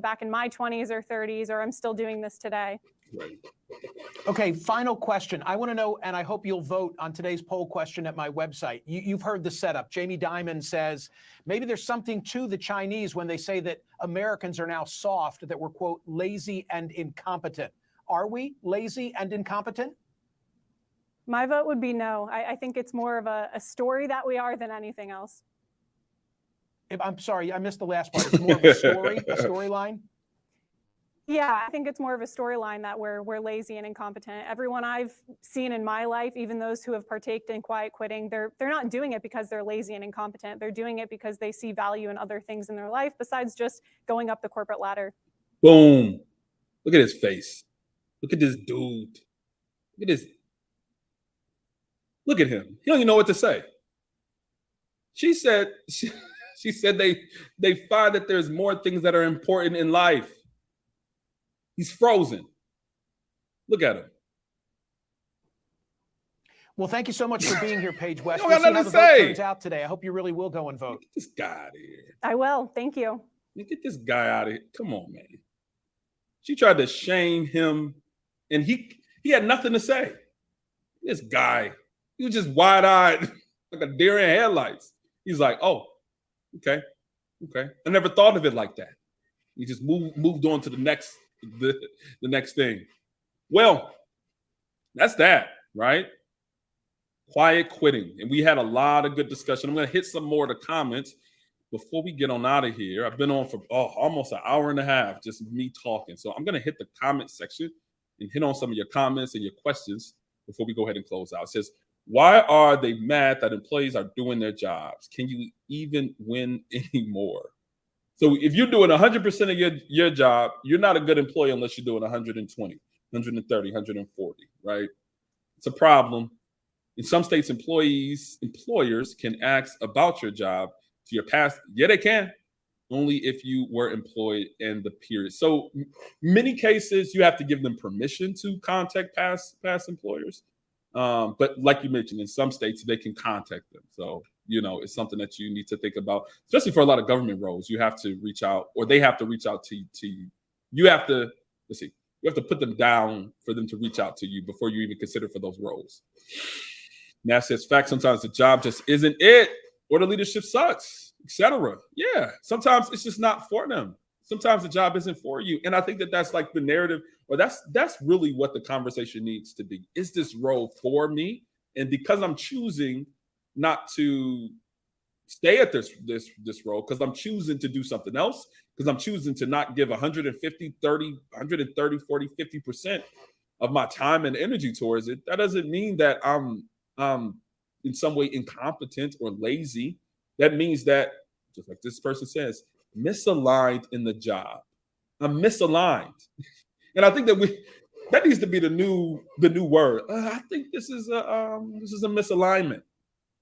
[SPEAKER 5] back in my 20s or 30s, or I'm still doing this today.
[SPEAKER 1] Right.
[SPEAKER 4] Okay, final question. I want to know, and I hope you'll vote on today's poll question at my website. You've heard the setup. Jamie Dimon says, maybe there's something to the Chinese when they say that Americans are now soft, that we're, quote, lazy and incompetent. Are we lazy and incompetent?
[SPEAKER 5] My vote would be no. I think it's more of a story that we are than anything else.
[SPEAKER 4] I'm sorry, I missed the last part. It's more of a story, a storyline?
[SPEAKER 5] Yeah, I think it's more of a storyline that we're lazy and incompetent. Everyone I've seen in my life, even those who have partaked in quiet quitting, they're not doing it because they're lazy and incompetent. They're doing it because they see value in other things in their life besides just going up the corporate ladder.
[SPEAKER 1] Boom. Look at his face. Look at this dude. Look at this. Look at him. He don't even know what to say. She said they find that there's more things that are important in life. He's frozen. Look at him.
[SPEAKER 4] Well, thank you so much for being here, Paige West.
[SPEAKER 1] You
[SPEAKER 4] We'll
[SPEAKER 1] don't
[SPEAKER 4] see
[SPEAKER 1] got
[SPEAKER 4] how
[SPEAKER 1] nothing
[SPEAKER 4] the
[SPEAKER 1] to
[SPEAKER 4] vote
[SPEAKER 1] say.
[SPEAKER 4] turns out today. I hope you really will go and vote.
[SPEAKER 1] Get this guy out of here.
[SPEAKER 5] I will. Thank you.
[SPEAKER 1] Get this guy out of here. Come on, man. She tried to shame him, and he had nothing to say. This guy, he was just wide-eyed, like a deer in headlights. He's like, oh, okay. I never thought of it like that. He just moved on to the next thing. Well, that's that, right? Quiet quitting. And we had a lot of good discussion. I'm going to hit some more of the comments before we get on out of here. I've been on for almost an hour and a half, just me talking. So I'm going to hit the comment section and hit on some of your comments and your questions before we go ahead and close out. It says, why are they mad that employees are doing their jobs? Can you even win anymore? So if you're doing 100% of your job, you're not a good employee unless you're doing 120, 130, 140, right? It's a problem. In some states, employers can ask about your job to your past. Yeah, they can. Only if you were employed in the period. So many cases, you have to give them permission to contact past employers. But like you mentioned, in some states, they can contact them. So, it's something that you need to think about, especially for a lot of government roles. You have to reach out, or they have to reach out to you. You have to, you have to put them down for them to reach out to you before you even consider for those roles. Now says, fact, sometimes the job just isn't it, or the leadership sucks, etc. Yeah, sometimes it's just not for them. Sometimes the job isn't for you. And I think that that's like the narrative, or that's really what the conversation needs to be. Is this role for me? And because I'm choosing not to stay at this role, because I'm choosing to do something else, because I'm choosing to not give 130, 40, 50% of my time and energy towards it, that doesn't mean that I'm in some way incompetent or lazy. That means that, just like this person says, misaligned in the job. I'm misaligned. And I think that needs to be the new word. I think this is a misalignment.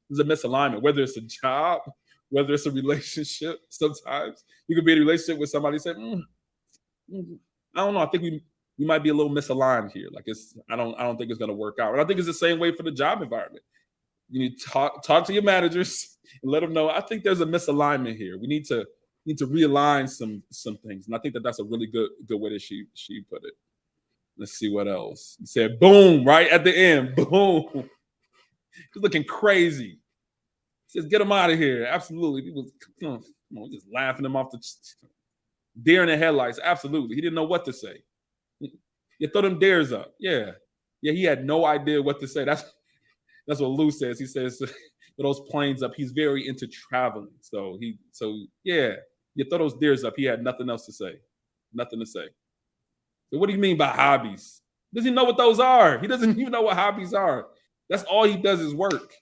[SPEAKER 1] This is a misalignment, whether it's a job, whether it's a relationship. Sometimes you could be in a relationship with somebody and say, I don't know, I think we might be a little misaligned here. Like I don't think it's gonna work out. And I think it's the same way for the job environment. You need to talk to your managers and let them know, I think there's a misalignment here. We need to realign some things. And I think that's a really good way that she put it. Let's see what else. He said, boom, right at the end. Boom. He's looking crazy. He says, get him out of here. Absolutely. People, come on, just laughing him off the deer in the headlights. Absolutely. He didn't know what to say. You throw them dares up. Yeah. He had no idea what to say. That's what Lou says. He says, for those planes up, he's very into traveling. So yeah, you throw those dares up. He had nothing else to say. Nothing to say. So what do you mean by hobbies? Doesn't he know what those are? He doesn't even know what hobbies are. That's all he does is work.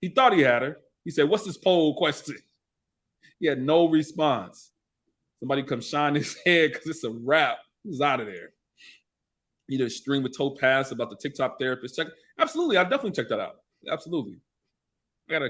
[SPEAKER 1] He thought he had her. He said, what's this poll question? He had no response. Somebody come shine his head because it's a wrap. He's out of there. Either stream with Topaz about the TikTok therapist. Absolutely. I'll definitely check that out. Absolutely. I got to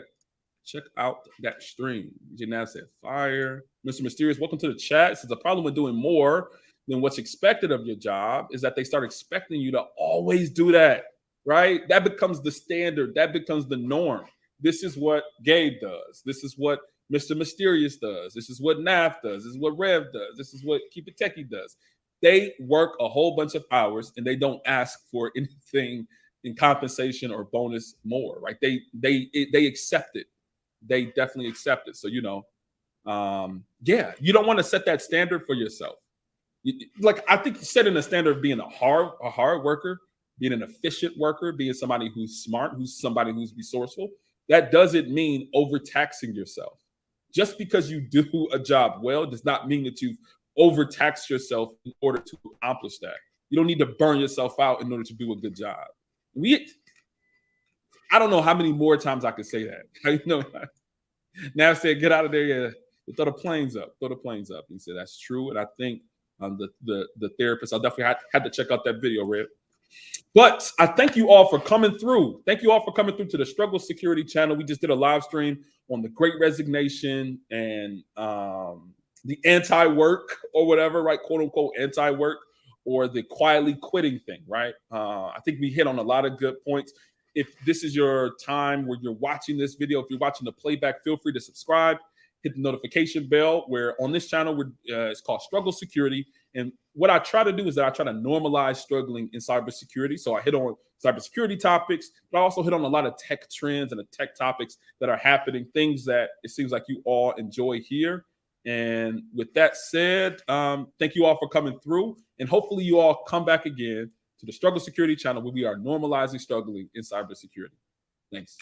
[SPEAKER 1] check out that stream. Janab said, fire. Mr. Mysterious, welcome to the chat. It says the problem with doing more than what's expected of your job is that they start expecting you to always do that, right? That becomes the standard. That becomes the norm. This is what Gabe does. This is what Mr. Mysterious does. This is what Naf does. This is what Rev does. This is what Keep It Techie does. They work a whole bunch of hours and they don't ask for anything in compensation or bonus more, right? They accept it. They definitely accept it. So, you don't want to set that standard for yourself. Like, I think setting a standard of being a hard worker, being an efficient worker, being somebody who's smart, who's somebody who's resourceful, that doesn't mean overtaxing yourself. Just because you do a job well does not mean that you've overtax yourself in order to accomplish that. You don't need to burn yourself out in order to do a good job. I don't know how many more times I could say that. Nav said, get out of there. Yeah, throw the planes up. Throw the planes up. He said, that's true. And I think the therapist, I definitely had to check out that video, Red. But I thank you all for coming through. Thank you all for coming through to the Struggle Security channel. We just did a live stream on the Great Resignation and the anti-work or whatever, right? Quote unquote anti-work, or the quietly quitting thing, right? I think we hit on a lot of good points. If this is your time where you're watching this video, if you're watching the playback, feel free to subscribe, hit the notification bell, where on this channel, it's called Struggle Security. And what I try to do is that I try to normalize struggling in cybersecurity. So I hit on cybersecurity topics, but I also hit on a lot of tech trends and the tech topics that are happening, things that it seems like you all enjoy here. And with that said, thank you all for coming through. And hopefully you all come back again to the Struggle Security channel, where we are normalizing struggling in cybersecurity. Thanks.